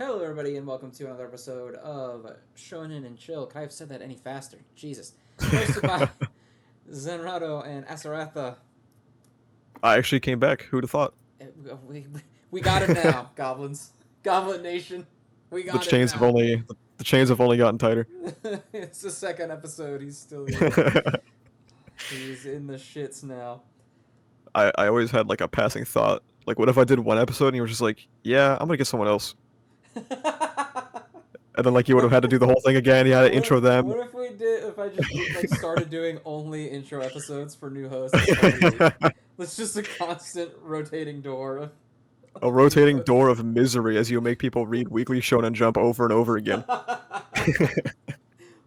Hello, everybody, and welcome to another episode of Shonen and Chill. Could I have said that any faster? Jesus. Hosted by Zenrotto and Asaratha. I actually came back. Who'd have thought? We, we got him now, goblins. Goblin Nation. We The got him chains have now. only the chains have only gotten tighter. It's the second episode. He's still here. He's in the shits now. I always had like a passing thought. Like, what if I did one episode and you were just like, yeah, I'm gonna get someone else. And then like you would have had to do the whole thing again. You had to intro them. What if we did? If I just started doing only intro episodes for new hosts every week? It's just a constant rotating door of A rotating door of misery as you make people read Weekly Shonen Jump over and over again.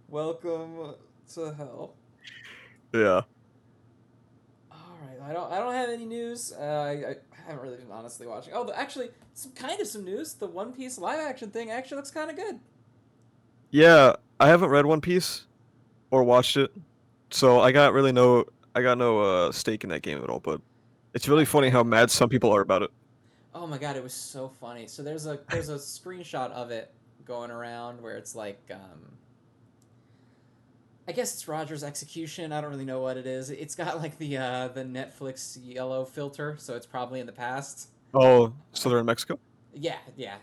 Welcome to hell. Yeah. All right, I don't have any news. I haven't really been honestly watching. Oh, actually, some news. The One Piece live action thing actually looks kind of good. Yeah, I haven't read One Piece or watched it, so I got no stake in that game at all. But it's really funny how mad some people are about it. Oh my god, it was so funny. So there's a screenshot of it going around where it's like I guess it's Roger's execution. I don't really know what it is. It's got like the Netflix yellow filter, so it's probably in the past. Oh, so they're in Mexico? Yeah, yeah.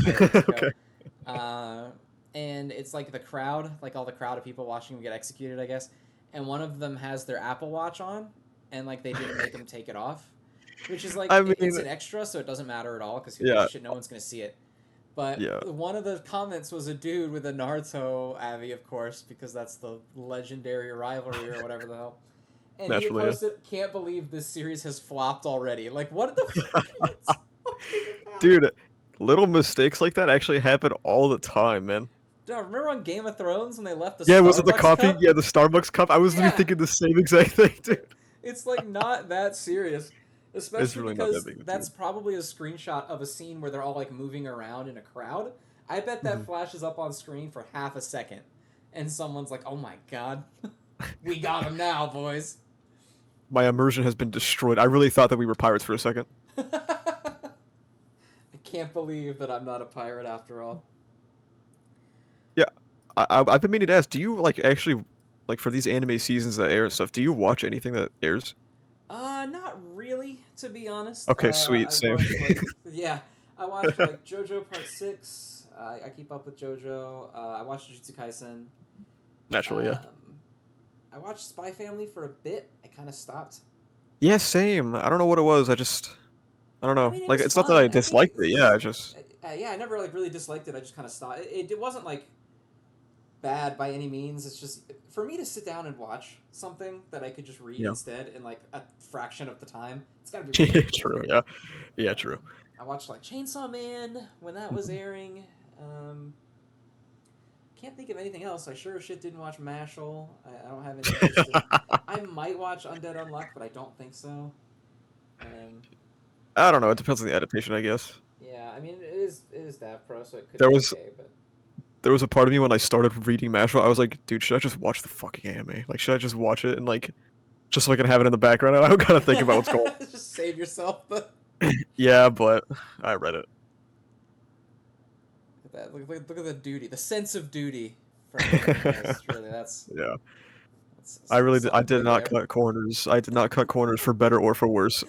Mexico. Okay. And it's like the crowd, like all the crowd of people watching him get executed, I guess. And one of them has their Apple Watch on, and like they didn't make him take it off, which is like I mean, it's an extra, so it doesn't matter at all because who yeah, gives a shit? No one's gonna see it. But yeah. one of the comments was a dude with a Naruto Avi, of course, because that's the legendary rivalry or whatever the hell. And he Naturally, yeah. posted, "Can't believe this series has flopped already." Like, what the fuck? Are you talking about? Dude, little mistakes like that actually happen all the time, man. Dude, remember on Game of Thrones when they left the Yeah, was it the Starbucks coffee? cup? Yeah, the Starbucks cup. I was literally Yeah, thinking the same exact thing, dude. it's like not that serious, It's especially really not that because big of a that's deal. probably a screenshot of a scene where they're all like moving around in a crowd. I bet that Mhm. flashes up on screen for half a second, and someone's like, "Oh my god, we got him now, boys." My immersion has been destroyed. I really thought that we were pirates for a second. I can't believe that I'm not a pirate after all. Yeah, I've been meaning to ask. Do you like actually like for these anime seasons that air and stuff? Do you watch anything that airs? Not really, to be honest. Okay, sweet, I same. watched like yeah, I watched like JoJo Part 6. I keep up with JoJo. I watched Jujutsu Kaisen. Naturally, yeah. I watched Spy Family for a bit. I kind of stopped. Yeah, same. I don't know what it was. I don't I know. mean, it Like, was it's not that I fine. I think disliked it. Yeah, I just yeah, I never like really disliked it. I just kind of stopped. It wasn't like bad by any means. It's just for me to sit down and watch something that I could just read yeah. instead in like a fraction of the time. It's got to be really True. good. Yeah. Yeah. True. I watched like Chainsaw Man when that was Mhm. airing. Can't think of anything else. I sure as shit didn't watch Mashal. I don't have any interest in. I might watch Undead Unluck, but I don't think so. Um, I don't know. It depends on the adaptation, I guess. yeah, I mean it is Dav Pro, so it could There be was okay, but there was a part of me when I started reading Mashal, I was like, dude, should I just watch the fucking anime? Like, should I just watch it and like, just so I can have it in the background? I don't gotta think about what's going just save yourself. But on. Yeah, but I read it. look at that. Look at the duty, the sense of duty. For anime, really, Yeah, that's I really did. I something did big not there. cut corners. I did not cut corners for better or for worse.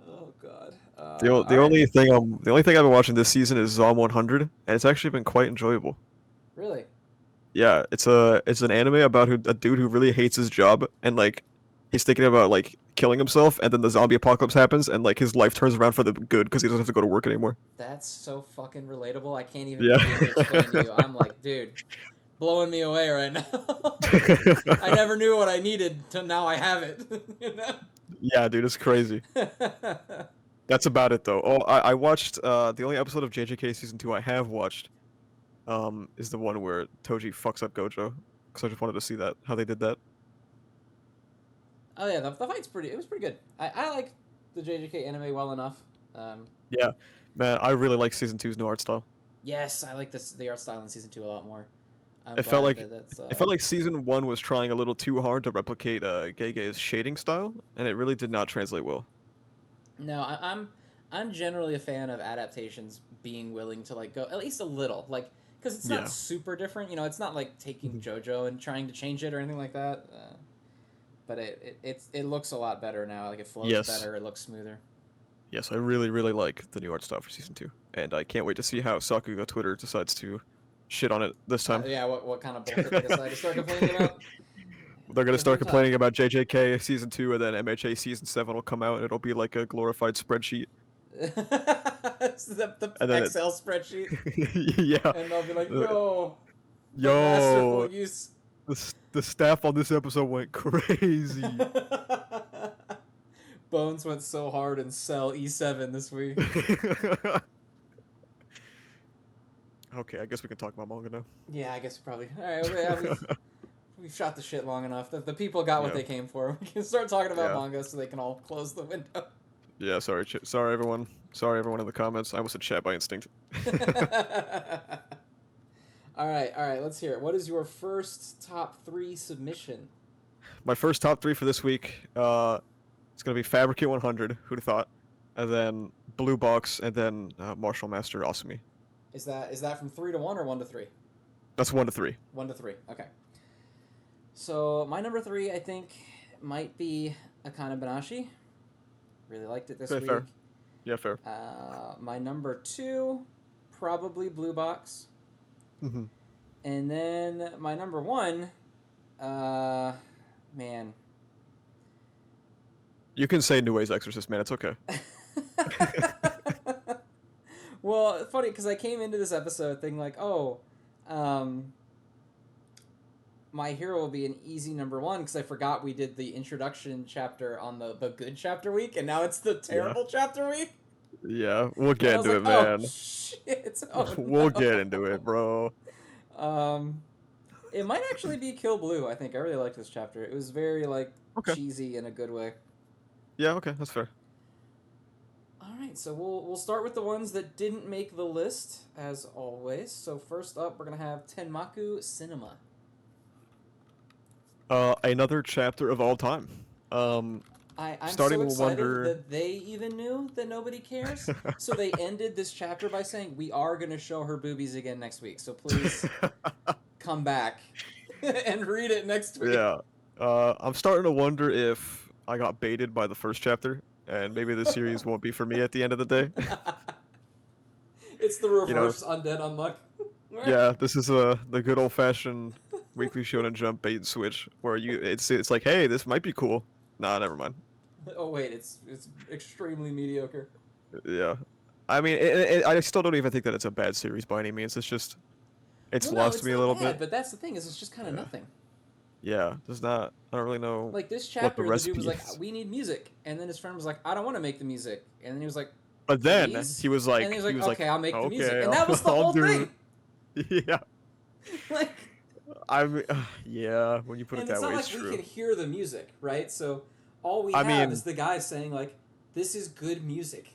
Oh god. The All right. only thing I've been watching this season is Zom 100, and it's actually been quite enjoyable. Really? Yeah, it's an anime about a dude who really hates his job and like he's thinking about like killing himself, and then the zombie apocalypse happens, and like his life turns around for the good because he doesn't have to go to work anymore. That's so fucking relatable. I can't even Yeah. begin to explain to you. I'm like, dude, blowing me away right now. I never knew what I needed till now I have it. You know? Yeah, dude, it's crazy. That's about it though. Oh, I watched the only episode of JJK season 2 I have watched is the one where Toji fucks up Gojo because I just wanted to see that how they did that. Oh yeah, the fight's pretty. It was pretty good. I like the JJK anime well enough. Yeah, man, I really like season two's new art style. Yes, I like the art style in season 2 a lot more. I'm It felt glad like that that's. it felt like season 1 was trying a little too hard to replicate Gege's shading style, and it really did not translate well. No, I'm generally a fan of adaptations being willing to like go at least a little, like because it's not Yeah. super different. You know, it's not like taking Mhm. JoJo and trying to change it or anything like that. But it looks a lot better now. Like it flows Yes. better. It looks smoother. Yes, I really, really like the new art style for season 2, and I can't wait to see how Sakuga Twitter decides to shit on it this time. Yeah. What kind of bullshit they decide to start complaining about? They're gonna Give them start time. complaining about JJK season 2, and then MHA season 7 will come out, and it'll be like a glorified spreadsheet, It's the and then Excel spreadsheet, yeah, and they'll be like, uh, "Yo, the masterful yo, use." the staff on this episode went crazy. Bones went so hard in Cell E7 this week. Okay, I guess we can talk about manga now. Yeah, I guess probably. All right, we've shot the shit long enough. The people got what Yeah, they came for. We can start talking about yeah, manga so they can all close the window. yeah. Sorry everyone. Sorry everyone in the comments. I almost said chat by instinct. All right. Let's hear it. What is your first top 3 submission? My first top 3 for this week. It's gonna be Fabricant 100. Who'd have thought? And then Blue Box, and then Martial Master Asumi. Is that from 3 to 1 or 1 to 3? That's 1 to 3. 1 to 3. Okay. So my number 3, I think, might be Akane Banashi. Really liked it this Okay, week. fair. Yeah, fair. My number 2, probably Blue Box. Mm-hmm. And then my number 1, man. You can say New Ways Exorcist, man. It's okay. Well, funny because I came into this episode thinking like, oh, My Hero will be an easy number 1 because I forgot we did the introduction chapter on the good chapter week, and now it's the terrible chapter week. Yeah, we'll And get I was into like, it, oh man. shit! Oh We'll no. get into it, bro. It might actually be Kill Blue. I think I really liked this chapter. It was very like Okay. cheesy in a good way. Yeah, okay, that's fair. All right, so we'll start with the ones that didn't make the list as always. So first up, we're gonna have Tenmaku Cinema. Another chapter of all time. I'm Starting so with excited Wonder. that they even knew that nobody cares. So they ended this chapter by saying, "We are gonna show her boobies again next week. So please come back and read it next week." Yeah. I'm starting to wonder if I got baited by the first chapter, and maybe the series won't be for me at the end of the day. It's the You know, reverse Undead Unluck. yeah, this is the good old fashioned Weekly Shonen Jump bait and switch, where it's like, hey, this might be cool. Nah, never mind. Oh wait, it's extremely mediocre. Yeah, I mean, I still don't even think that it's a bad series by any means. It's just it's Well, no, lost it's me a not little bad, bit. but that's the thing is it's just kind of Yeah, nothing. yeah. There's not. I don't really know Like this what the chapter, the dude recipe was like, is. "We need music," and then his friend was like, "I don't want to make the music," and then he was like, But then "Please," he was and then he was like, "Okay, I'll make the music," okay, and that was the I'll whole do. thing. Yeah, Like, I'm. Yeah, when you put it and it's that not way, it's like we true. can hear the music, right? So all we I have mean, is the guy saying like, "This is good music."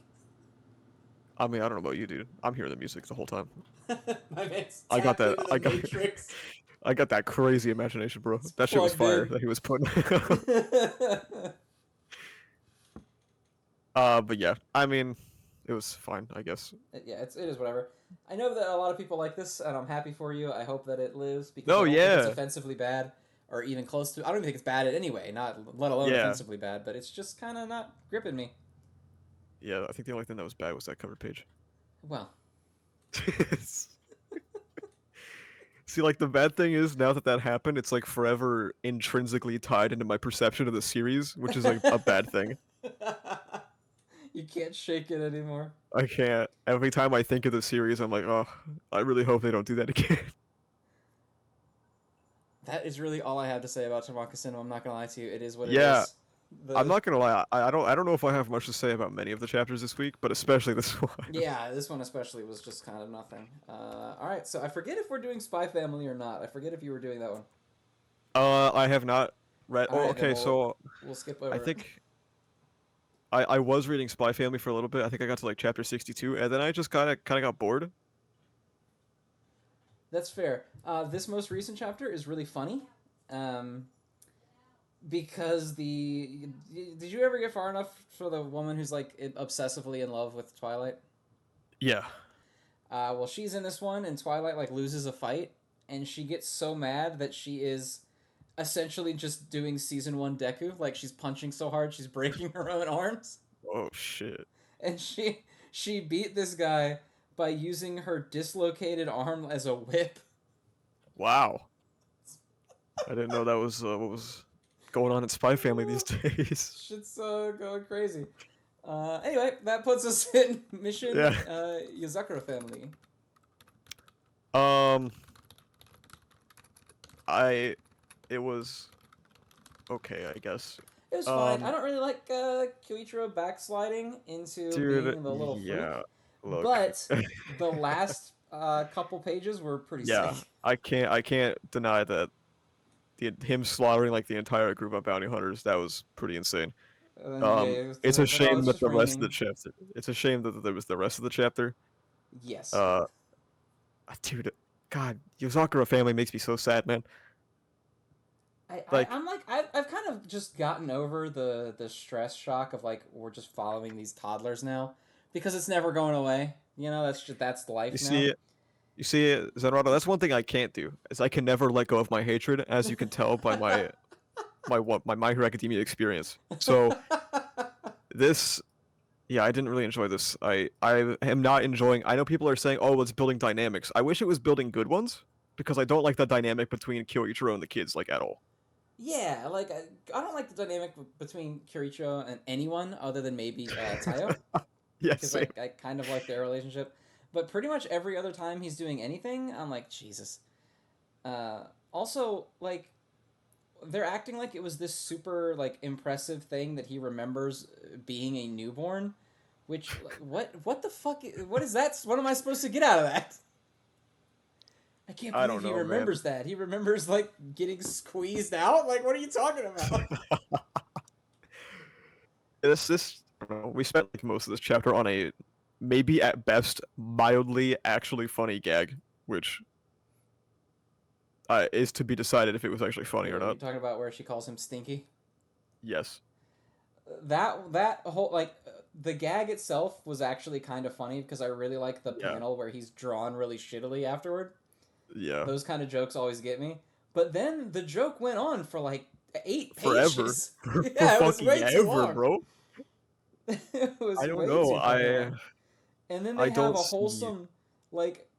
I mean, I don't know about you, dude. I'm hearing the music the whole time. My man's I got tapped that. into the Matrix. I got that crazy imagination, bro. It's That shit was plugged fire in. that he was putting. But yeah, I mean, it was fine, I guess. Yeah, it is whatever. I know that a lot of people like this, and I'm happy for you. I hope that it lives because I No, don't think it's yeah, offensively bad or even close to. I don't even think it's bad anyway, not let alone yeah, offensively bad. But it's just kind of not gripping me. yeah. I think the only thing that was bad was that cover page. Well, See, like the bad thing is now that happened, it's like forever intrinsically tied into my perception of the series, which is like a bad thing. you can't shake it anymore. I can't. Every time I think of the series, I'm like, oh, I really hope they don't do that again. That is really all I have to say about Tenmaku Cinema. I'm not gonna lie to you. It is what it Yeah, is. I'm The not gonna lie. I don't know if I have much to say about many of the chapters this week, but especially this one. Yeah, this one especially was just kind of nothing. All right, so I forget if we're doing Spy Family or not. I forget if you were doing that one. I have not read. All Oh, right, then okay. So we'll skip I over it. think I was reading Spy Family for a little bit. I think I got to like chapter 62, and then I just kind of got bored. That's fair. This most recent chapter is really funny. Um, because did you ever get far enough for the woman who's like obsessively in love with Twilight? Yeah. Well, she's in this one, and Twilight like loses a fight, and she gets so mad that she is essentially just doing season one Deku. Like she's punching so hard she's breaking her own arms, Oh shit. and she beat this guy by using her dislocated arm as a whip. Wow. I didn't know that was what was going on in Spy Family these days. Shit's going crazy. Anyway, that puts us in Mission Yeah. Yozakura Family. Um. It was okay, I guess. It was fine. I don't really like Kyoichiro backsliding into Dude, being the little yeah. freak, Look. but the last couple pages were pretty Yeah, sick. I can't deny that him slaughtering like the entire group of bounty hunters, that was pretty insane. Yeah, it was, It's a like, oh, shame it's that just the rest of the raining. chapter. It's a shame that there was the rest of the chapter. Yes. Uh, dude, God, Yozakura Family makes me so sad, man. Like, I'm like I've kind of just gotten over the stress shock of like we're just following these toddlers now because it's never going away. You know, that's you life now. see, you see, Zenrotto. That's one thing I can't do is I can never let go of my hatred, as you can tell by my Hero Academia experience. So this, yeah, I didn't really enjoy this. I am not enjoying. I know people are saying, oh, it's building dynamics. I wish it was building good ones because I don't like the dynamic between Kyoichiro and the kids like at all. Yeah, like I don't like the dynamic between Kiricho and anyone other than maybe Tayo Yes, because same. I kind of like their relationship, but pretty much every other time he's doing anything, I'm like Jesus. Also, like they're acting like it was this super like impressive thing that he remembers being a newborn, which like, what the fuck? What is that? What am I supposed to get out of that? I can't I believe don't he know, man. remembers that. He remembers like getting squeezed out. Like, what are you talking about? This I don't know, we spent like most of this chapter on a maybe at best mildly actually funny gag, which is to be decided if it was actually funny or You're not. talking about where she calls him Stinky. Yes. That whole like the gag itself was actually kind of funny because I really like the Yeah. panel where he's drawn really shittily afterward. Yeah. Those kind of jokes always get me. But then the joke went on for like 8 Forever. pages. For Yeah, it was fucking way too ever, long. bro. It was I don't way know. too fucking long. And then I they have don't a see. wholesome like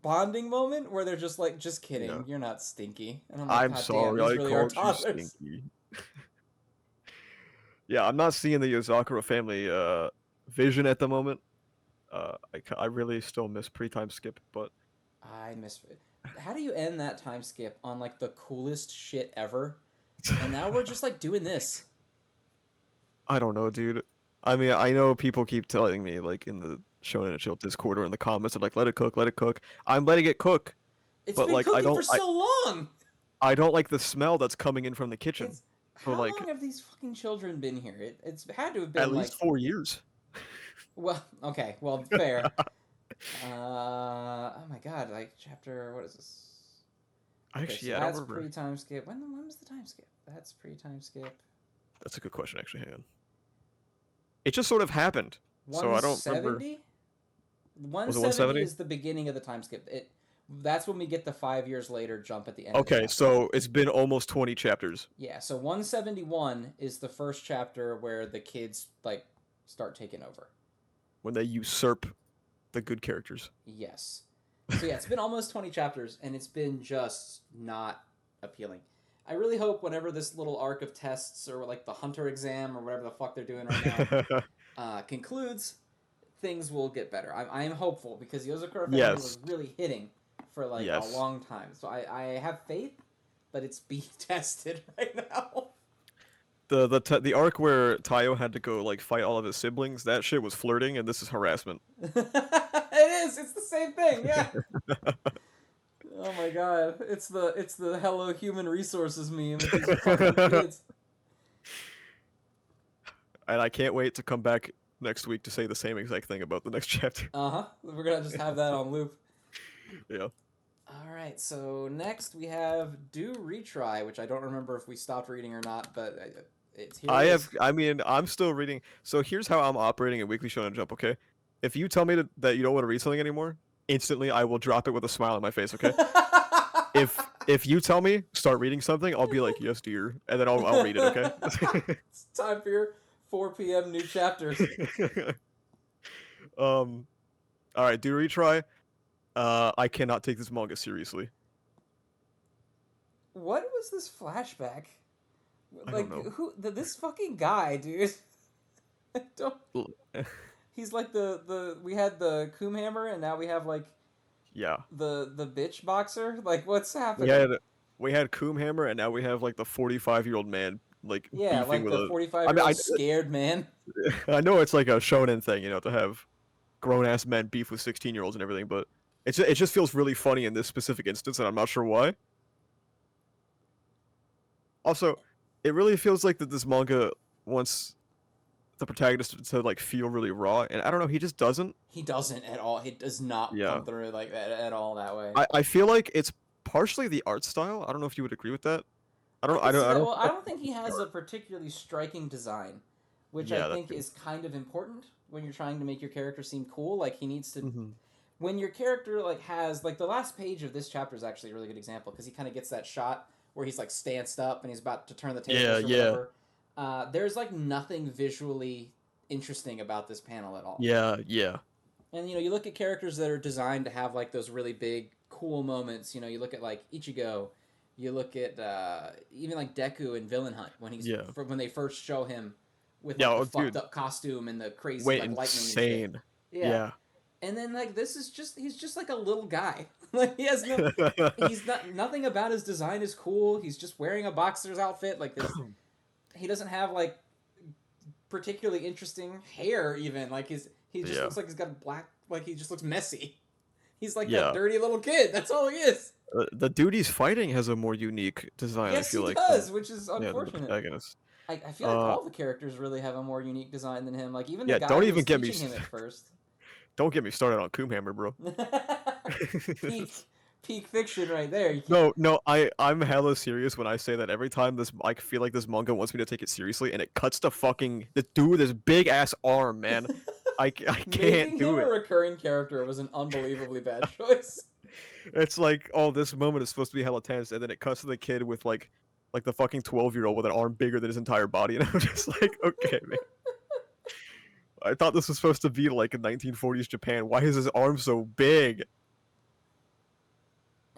bonding moment where they're just like, just Yeah. kidding, you're not Stinky. And I'm like, I'm God damn, sorry, these I really are called you toddlers. stinky. Yeah, I'm not seeing the Yozakura Family vision at the moment. I really still miss pre-time skip, but I miss. How do you end that time skip on like the coolest shit ever? And now we're just like doing this. I don't know, dude. I mean, I know people keep telling me, like in the Shonen and Chill Discord or in the comments, they're like, "Let it cook, let it cook." I'm letting it cook, It's but been like, cooking for so long. I don't like the smell that's coming in from the kitchen. It's So how like, long have these fucking children been here? It's had to have at been least like 4 years. well, okay, well, fair. Oh my god, like chapter what is this? Okay, Actually, so yeah, I don't that's remember. pre-time skip. When was the time skip? That's pre-time skip. That's a good question, actually. Hang on. It just sort of happened, so I don't remember. 170? Was it 170 170? is the beginning of the time skip. That's when we get the 5 years later jump at the end of the Okay, chapter. so it's been almost 20 chapters. Yeah, so 171 is the first chapter where the kids like start taking over. When they usurp the good characters. Yes. So yeah, it's been almost 20 chapters and it's been just not appealing. I really hope whenever this little arc of tests or like the hunter exam or whatever the fuck they're doing right now concludes, things will get better. I'm hopeful because Yozakura Family Yes. was really hitting for like a Yes. long time. So I have faith, but it's being tested right now. The arc where Tayo had to go like fight all of his siblings, that shit was flirting, and this is harassment. It is. It's the same thing. Yeah. Oh my god. It's the hello human resources meme with these fucking kids. And I can't wait to come back next week to say the same exact thing about the next chapter. Uh-huh. We're gonna just have that on loop. Yeah. All right, so next we have Do Retry, which I don't remember if we stopped reading or not, but it's here it is. I mean, I'm still reading. So here's how I'm operating at Weekly Shonen Jump, okay? If you tell me that you don't want to read something anymore, instantly I will drop it with a smile on my face, okay? If you tell me start reading something, I'll be like, "Yes, dear," and then I'll read it, okay? It's time for your 4 p.m. new chapters. All right, do retry. I cannot take this manga seriously. What was this flashback? I don't Like, know. this fucking guy, dude. I don't. L- He's like the we had the Coomhammer, and now we have like Yeah, the bitch boxer. Like, what's we happening? had we had Coomhammer, and now we have like the 45-year-old man like Yeah, beefing like with the a. 45 I year mean, old scared man. I know it's like a shonen thing, to have grown ass men beef with 16-year-olds and everything, but it just feels really funny in this specific instance, and I'm not sure why. Also, it really feels like that this manga wants the protagonist to like feel really raw, and I don't know, he just doesn't. He doesn't at all. He does not Yeah, come through like that at all that way. I feel like it's partially the art style. I don't know if you would agree with that. I can see I that. don't Well, think I that's don't think he the has a art. particularly striking design, which I Yeah, that think too. is kind of important when you're trying to make your character seem cool. Like he needs to Hmm. when your character like has like the last page of this chapter is actually a really good example because he kind of gets that shot where he's like stanced up and he's about to turn the Yeah, tables or yeah, whatever. There's like nothing visually interesting about this panel at all. yeah, yeah, And you look at characters that are designed to have like those really big, cool moments. You look at like Ichigo. You look at even like Deku in Villain Hunt yeah, when they first show him with yeah. like the Oh, fucked dude, up costume and the crazy wait, like lightning and shit. insane. Yeah, Yeah. and then like this is just he's just like a little guy. Like he's not nothing about his design is cool. He's just wearing a boxer's outfit. Like there's he doesn't have like particularly interesting hair even. Like he just Yeah, looks like he's got black like he just looks messy. He's like that yeah. dirty little kid. That's all he is. The dude he's fighting has a more unique design, I Yes, feel he like, than does, which is than the unfortunate. protagonist. I feel like Uh, all the characters really have a more unique design than him. Like even the yeah. guy Don't who even was get me teaching him at first. don't get me started on Coomhammer, bro. peak peak fiction right there. You can't. No, no, I'm hella serious when I say that every time I feel like this manga wants me to take it seriously, and it cuts the dude with this big ass arm, man. I can't Making him do a it. recurring character was an unbelievably bad choice. It's like, oh, this moment is supposed to be hella tense, and then it cuts to the kid with like the fucking 12-year-old with an arm bigger than his entire body, and I'm just like, okay, man. I thought this was supposed to be like in 1940s Japan. Why is his arm so big?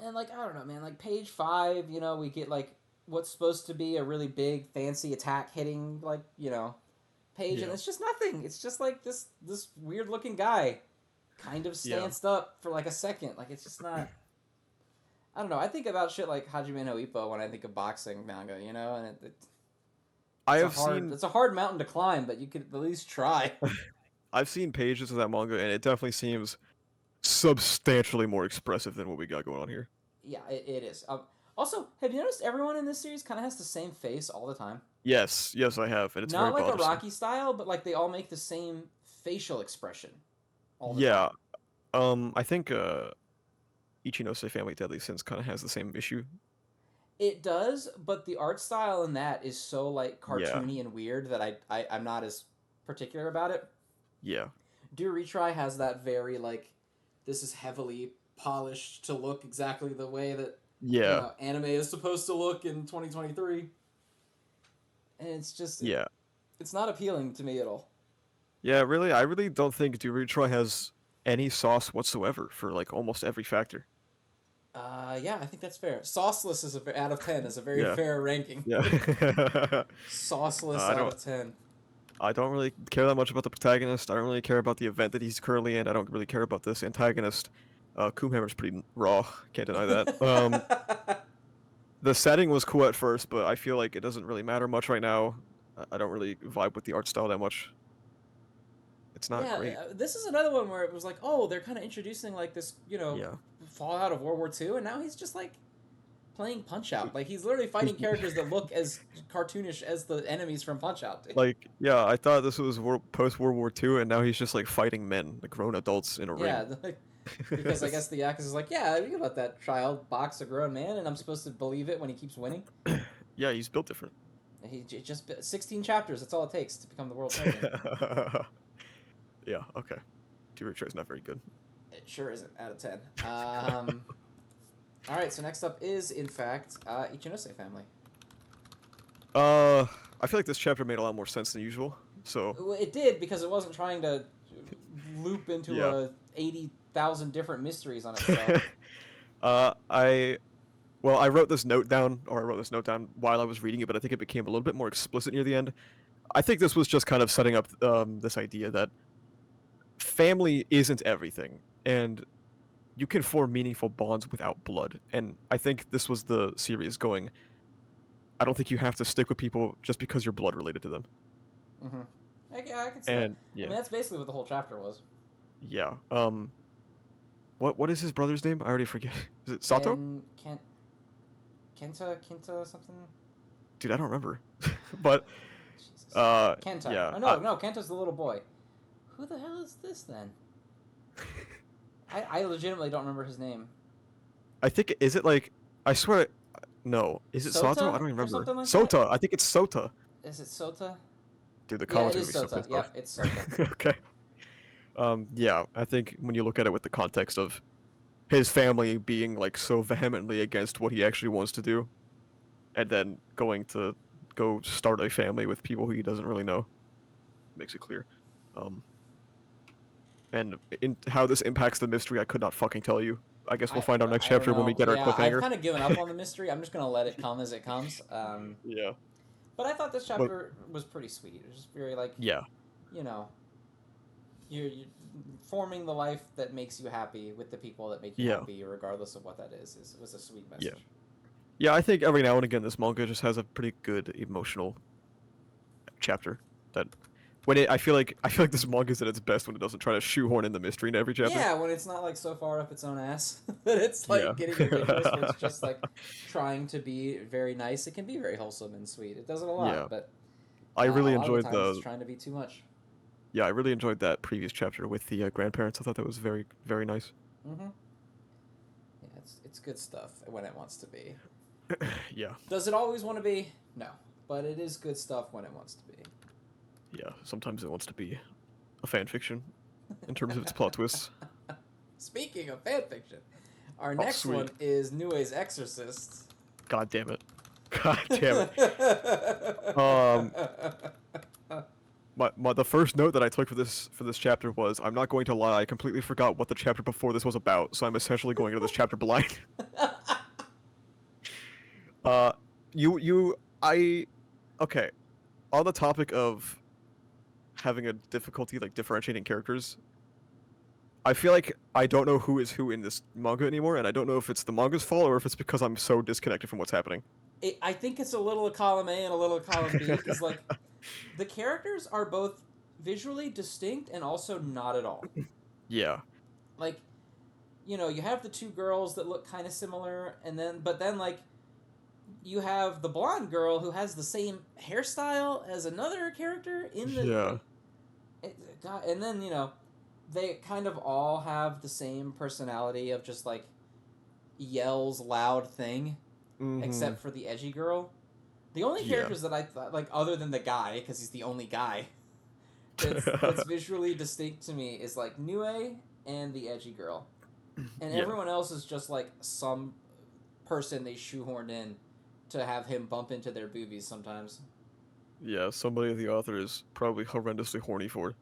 And like I don't know, man. Like page 5, we get like what's supposed to be a really big fancy attack hitting like page, and Yeah, it's just nothing. It's just like this weird looking guy, kind of yeah. stanced up for like a second. Like it's just not. I don't know. I think about shit like Hajime no Ippo when I think of boxing manga, and I it's a have hard seen it's a hard mountain to climb, but you could at least try. I've seen pages of that manga, and it definitely seems substantially more expressive than what we got going on here. Yeah, it is. Also, have you noticed everyone in this series kind of has the same face all the time? Yes, yes, I have, and it's very Not like a bothersome. Rocky style, but like they all make the same facial expression all the Yeah, time. I think Ichinose Family Deadly Sins kind of has the same issue. It does, but the art style in that is so like Yeah, cartoony and weird that I'm not as particular about it. yeah, Do Retry has that very like this is heavily polished to look exactly the way that yeah, anime is supposed to look in 2023, and it's just yeah, it's not appealing to me at all. yeah. Really, I really don't think Duritro has any sauce whatsoever for like almost every factor. Yeah, I think that's fair. Sauceless is out of 10 is a very Yeah, fair ranking. yeah. Sauceless I out don't. of 10. I don't really care that much about the protagonist. I don't really care about the event that he's currently in. I don't really care about this antagonist. Coomhammer's pretty raw. Can't deny that. The setting was cool at first, but I feel like it doesn't really matter much right now. I don't really vibe with the art style that much. It's not Yeah, great. this is another one where it was like, oh, they're kind of introducing like this, Yeah. fallout of World War II, and now he's just like playing Punch-Out. Like, he's literally fighting characters that look as cartoonish as the enemies from Punch-Out. Like, yeah, I thought this was post World War II, and now he's just like fighting men, like grown adults in a Yeah, ring. like, because I guess the Yakuza is like, yeah, you can let that child box a grown man, and I'm supposed to believe it when he keeps winning. Yeah, he's built different. He just 16 chapters. That's all it takes to become the world champion. Yeah, okay. Retry is not very good. It sure isn't out of 10. All right, so next up is, in fact, Ichinose Family. I feel like this chapter made a lot more sense than usual. So Well, it did, because it wasn't trying to loop into Yeah. 80,000 different mysteries on itself. I wrote this note down, while I was reading it, but I think it became a little bit more explicit near the end. I think this was just kind of setting up this idea that family isn't everything, and you can form meaningful bonds without blood. And I think this was the series going, I don't think you have to stick with people just because you're blood related to them. Mm-hmm. I can see that. And I mean, that's basically what the whole chapter was. yeah. What is his brother's name? I already forget. Is it Sato? Kenta something? Dude, I don't remember. But Jesus. uh Kenta. yeah. Oh, no, Kenta's the little boy. Who the hell is this then? I legitimately don't remember his name. I think, is it like, I swear, no. Is it Sota Sato? I don't or remember. something like Sota. that? I think it's Sota. Is it Sota? Dude, the Yeah, it commentary is makes so Sota. pissed Yep, off. it's Sota. Okay. Yeah, I think when you look at it with the context of his family being like so vehemently against what he actually wants to do, and then going to go start a family with people who he doesn't really know, makes it clear. And in how this impacts the mystery, I could not fucking tell you. I guess we'll find out next I don't chapter when we know. get our Yeah, I've cliffhanger. kind of given up on the mystery. I'm just gonna let it come as it comes. Yeah. But I thought this But chapter was pretty sweet. It was just very like, yeah. you know, you're forming the life that makes you happy with the people that make you Yeah. happy, regardless of what that is. It was a sweet message. Yeah, I think every now and again this manga just has a pretty good emotional chapter that I feel like this manga is at its best when it doesn't try to shoehorn in the mystery in every chapter. Yeah, when it's not like so far up its own ass that it's Yeah. like getting ridiculous, where it's just like trying to be very nice. It can be very wholesome and sweet. It does it a lot, Yeah. but I really a lot of enjoyed the times it's trying to be too much. Yeah, I really enjoyed that previous chapter with the grandparents. I thought that was very, very nice. Mm-hmm. Yeah, it's good stuff when it wants to be. Yeah. Does it always want to be? No, but it is good stuff when it wants to be. Yeah, sometimes it wants to be a fan fiction in terms of its plot twists. Speaking of fanfiction, our Oh, next sweet. one is Nue's Exorcist. God damn it. God damn it. The first note that I took for this chapter was, I'm not going to lie, I completely forgot what the chapter before this was about, so I'm essentially going into this chapter blind. Okay. On the topic of having a difficulty like differentiating characters, I feel like I don't know who is who in this manga anymore, and I don't know if it's the manga's fault or if it's because I'm so disconnected from what's happening. I think it's a little of column A and a little of column B, because like the characters are both visually distinct and also not at all. Yeah. Like, you know, you have the two girls that look kind of similar, but then like you have the blonde girl who has the same hairstyle as another character in the Yeah. and then, you know, they kind of all have the same personality of just like yells loud thing, except for the edgy girl. The only characters that I thought, like, other than the guy, because he's the only guy that's visually distinct to me, is like Nue and the edgy girl, and everyone else is just like some person they shoehorned in to have him bump into their boobies sometimes. Yeah, somebody the author is probably horrendously horny for.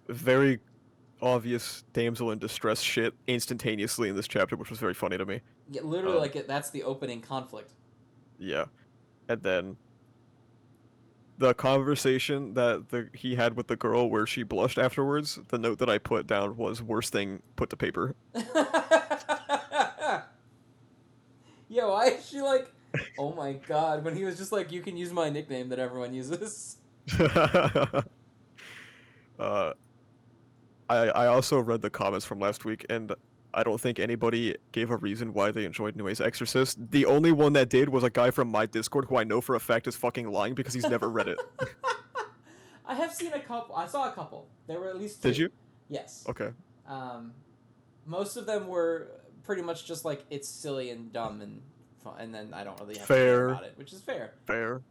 Very obvious damsel in distress shit instantaneously in this chapter, which was very funny to me. Yeah, literally, that's the opening conflict. Yeah, and then the conversation that he had with the girl where she blushed afterwards, the note that I put down was worst thing put to paper. Yeah, why is she like, oh my god, when he was just like, you can use my nickname that everyone uses. I also read the comments from last week, and I don't think anybody gave a reason why they enjoyed Nue's Exorcist. The only one that did was a guy from my Discord who I know for a fact is fucking lying because he's never read it. I have seen a couple. I saw a couple. There were at least two. Did you? Yes. Okay. Most of them were pretty much just like it's silly and dumb and fun, and then I don't really have to Fair. care about it, which is fair. Fair.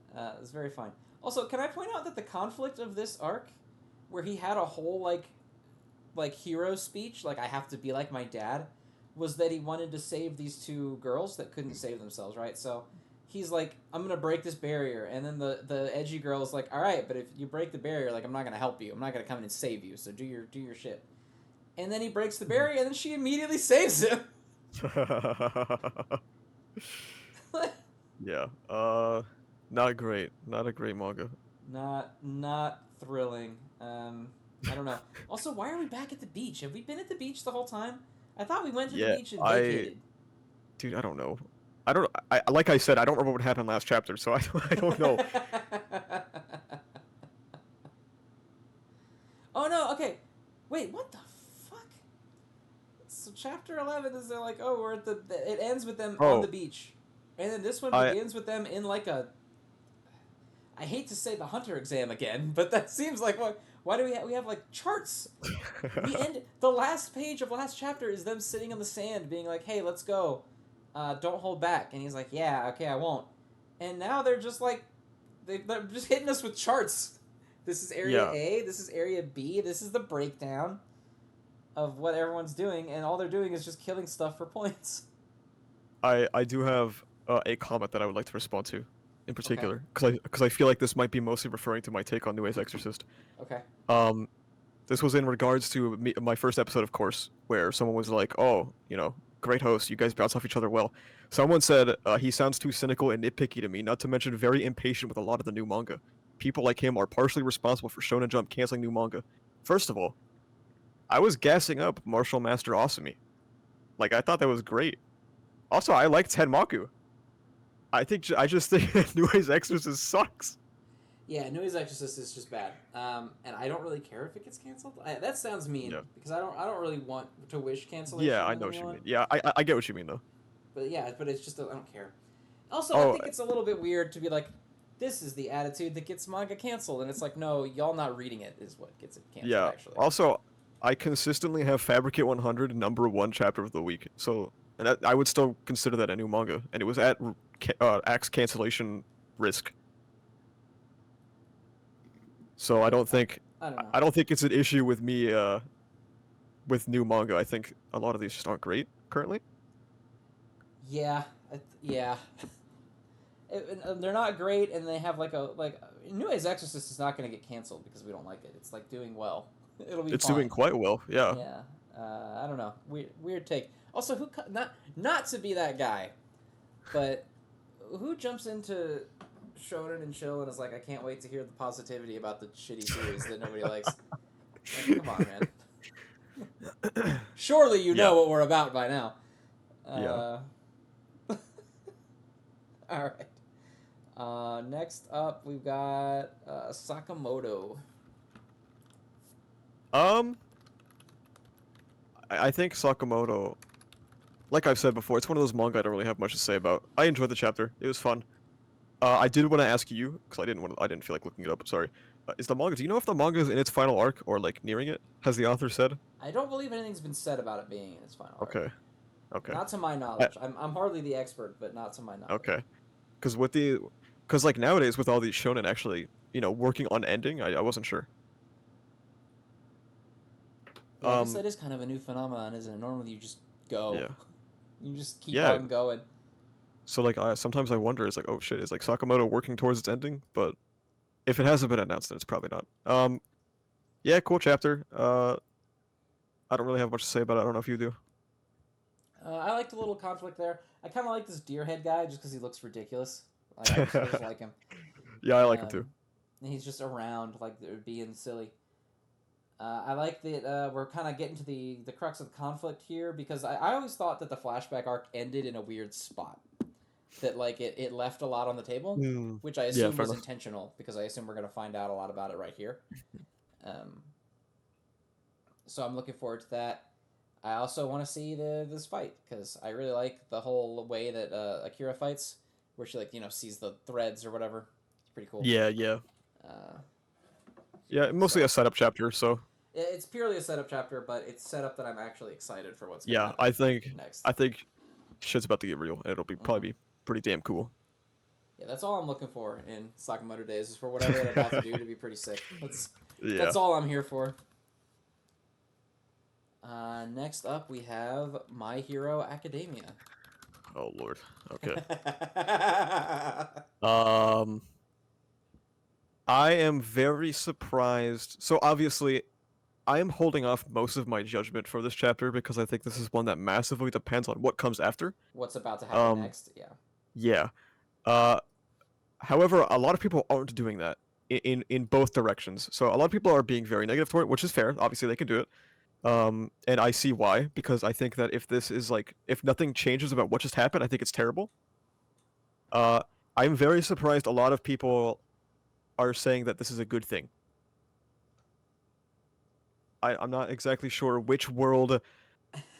It's very fine. Also, can I point out that the conflict of this arc, where he had a whole like hero speech, like I have to be like my dad, was that he wanted to save these two girls that couldn't save themselves, right? So he's like, I'm gonna break this barrier, and then the edgy girl is like, all right, but if you break the barrier, like I'm not gonna help you, I'm not gonna come in and save you, so do your shit. And then he breaks the barrier, and then she immediately saves him. Yeah. Not great. Not a great manga. Not thrilling. I don't know. Also, why are we back at the beach? Have we been at the beach the whole time? I thought we went to the beach and vacated. Dude, I don't know. I like I said, I don't remember what happened last chapter, so I don't know. Oh no, okay. Wait, what the fuck? So chapter 11 is they're like, oh, we're at the it ends with them on the beach. And then this one begins with them in like a I hate to say the hunter exam again, but that seems like what why do we have like charts? We end the last page of last chapter is them sitting on the sand being like, "Hey, let's go. Don't hold back." And he's like, "Yeah, okay, I won't." And now they're just like they're just hitting us with charts. This is area A, this is area B, this is the breakdown of what everyone's doing, and all they're doing is just killing stuff for points. I do have a comment that I would like to respond to, in particular, because I feel like this might be mostly referring to my take on Nue's Exorcist. Okay. This was in regards to my first episode, of course, where someone was like, "Oh, great host, you guys bounce off each other well." Someone said he sounds too cynical and nitpicky to me, not to mention very impatient with a lot of the new manga. People like him are partially responsible for Shonen Jump canceling new manga. First of all, I was gassing up Martial Master Asumi. Like, I thought that was great. Also, I like Tenmaku. I just think Nue's Exorcist sucks. Yeah, Nue's Exorcist is just bad. And I don't really care if it gets canceled. That sounds mean because I don't really want to wish cancellation. Yeah, I know what you mean. Yeah, I get what you mean though. But yeah, it's just I don't care. Also, I think it's a little bit weird to be like, this is the attitude that gets manga canceled, and it's like, no, y'all not reading it is what gets it canceled. Yeah. Actually. Also, I consistently have Fabricant 100 #1 chapter of the week, so I would still consider that a new manga, and it was at Axe cancellation risk. So I don't think it's an issue with me with new manga. I think a lot of these just aren't great currently. Yeah, they're not great, and they have Nue's Exorcist is not going to get canceled because we don't like it. It's like doing well. It'll be. It's fine. Doing quite well. Yeah. Yeah. I don't know. Weird take. Also, not to be that guy, but who jumps into Shonen and chill and is like, I can't wait to hear the positivity about the shitty series that nobody likes. Like, come on, man. Surely you know what we're about by now. Yeah. All right. Next up, we've got Sakamoto. I think Sakamoto, like I've said before, it's one of those manga I don't really have much to say about. I enjoyed the chapter; it was fun. I did want to ask you because I didn't feel like looking it up. Sorry. Is the manga? Do you know if the manga is in its final arc or like nearing it? Has the author said? I don't believe anything's been said about it being in its final arc. Okay. Not to my knowledge. I'm hardly the expert, but not to my knowledge. Okay. Because like nowadays with all these shonen actually, working on ending, I wasn't sure. Yeah, I guess that is kind of a new phenomenon, isn't it? Normally you just go. Yeah. You just keep on going. So like sometimes I wonder, it's like, oh shit, is like Sakamoto working towards its ending? But if it hasn't been announced, then it's probably not. Yeah, cool chapter. I don't really have much to say about it. I don't know if you do. I liked a little conflict there. I kind of like this deer head guy just because he looks ridiculous. I just like him. Yeah, I like him too. And he's just around, like, being silly. I like that we're kind of getting to the crux of the conflict here because I always thought that the flashback arc ended in a weird spot. That, like, it left a lot on the table, which I assume was intentional because I assume we're going to find out a lot about it right here. So I'm looking forward to that. I also want to see this fight because I really like the whole way that Akira fights, where she like sees the threads or whatever. It's pretty cool. Yeah, yeah, Uh, yeah. Mostly a so setup chapter. So it's purely a setup chapter, but it's set up that I'm actually excited for what's gonna yeah, happen I think next. I think shit's about to get real, and it'll be Hmm. probably be pretty damn cool. Yeah, that's all I'm looking for in Sakamoto Days is for whatever they're about to do to be pretty sick. That's Yeah. all I'm here for. Next up, we have My Hero Academia. Oh Lord. Okay. Um, I am very surprised. So obviously, I am holding off most of my judgment for this chapter because I think this is one that massively depends on what comes after. What's about to happen Um, next? Yeah. yeah. Uh, However, a lot of people aren't doing that in both directions. So a lot of people are being very negative toward it, which is fair. Obviously, they can do it. And I see why, because I think that if this is like, if nothing changes about what just happened, I think it's terrible. Uh, I'm very surprised a lot of people are saying that this is a good thing. I'm not exactly sure which world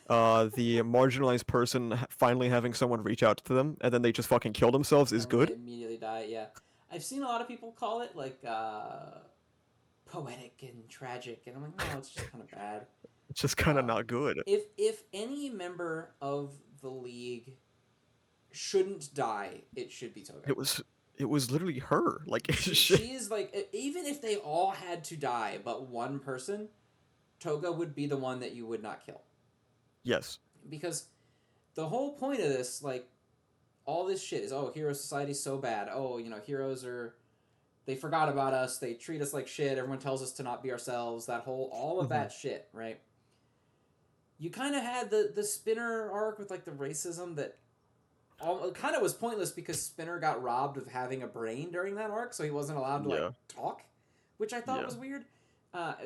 the marginalized person finally having someone reach out to them and then they just fucking kill themselves is And they good. immediately die. Yeah, I've seen a lot of people call it like poetic and tragic, and I'm like, no, it's just kind of bad. It's just kind of not good. If any member of the league shouldn't die, it should be Toga. It was it was literally her. Like She is like, even if they all had to die but one person, Toga would be the one that you would not kill. yes. Because the whole point of this, like, all this shit is, oh, hero society's so bad. Oh, heroes are, they forgot about us. They treat us like shit. Everyone tells us to not be ourselves. All of Hmm. that shit, right? You kind of had the Spinner arc with like the racism that kind of was pointless because Spinner got robbed of having a brain during that arc, so he wasn't allowed to like Yeah. talk, which I thought Yeah. was weird.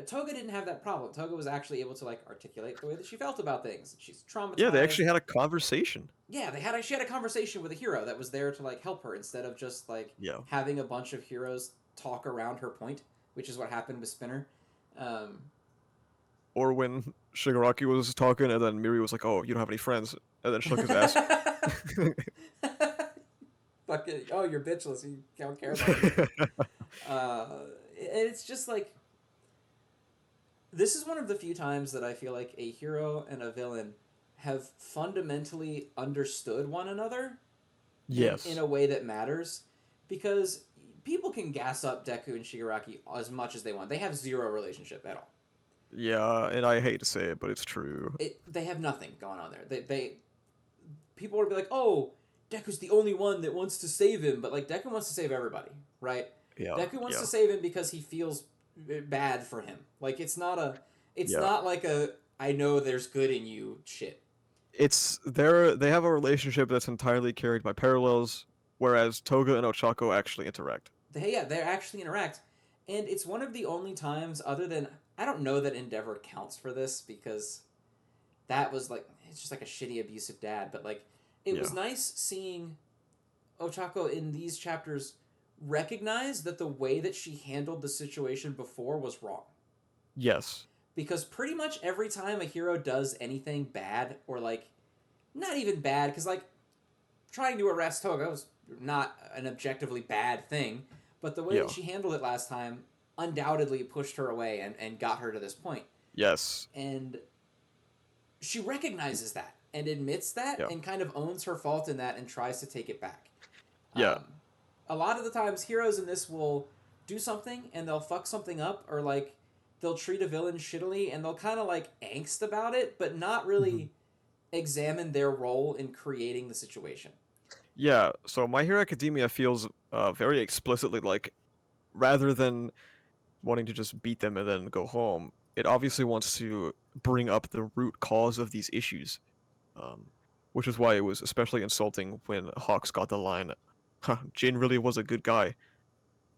Toga didn't have that problem. Toga was actually able to like articulate the way that she felt about things. She's Yeah, they traumatized. actually had a conversation. Yeah, she had a conversation with a hero that was there to like help her instead of just like Yeah. having a bunch of heroes talk around her point, which is what happened with Spinner. Um, Or when Shigaraki was talking and then Miri was like, "Oh, you don't have any friends." And then shook his ass. Fucking, oh, you're bitchless. You don't care about me. And it's just like, this is one of the few times that I feel like a hero and a villain have fundamentally understood one another in Yes. a way that matters, because people can gas up Deku and Shigaraki as much as they want. They have zero relationship at all. Yeah, and I hate to say it, but it's true. They have nothing going on there. They people would be like, oh, Deku's the only one that wants to save him, but like Deku wants to save everybody, right? Yeah. Deku wants Yeah. to save him because he feels bad for him. Like it's Yeah. not like a I know there's good in you shit. They have a relationship that's entirely carried by parallels, whereas Toga and Ochako actually interact. They actually interact, and it's one of the only times other than I don't know that Endeavor counts for this because that was like it's just like a shitty abusive dad, but like it was Yeah. nice seeing Ochako in these chapters recognize that the way that she handled the situation before was wrong. Yes. Because pretty much every time a hero does anything bad, or like, not even bad, because like, trying to arrest Toga was not an objectively bad thing, but the way that Yeah. she handled it last time undoubtedly pushed her away and got her to this point. Yes. And she recognizes that and admits that Yeah. and kind of owns her fault in that and tries to take it back. Yeah. A lot of the times, heroes in this will do something and they'll fuck something up, or like they'll treat a villain shittily and they'll kind of like angst about it, but not really examine their role in creating the situation. Yeah. So My Hero Academia feels very explicitly like rather than wanting to just beat them and then go home, it obviously wants to bring up the root cause of these issues. Um, which is why it was especially insulting when Hawks got the line, huh, Jin really was a good guy.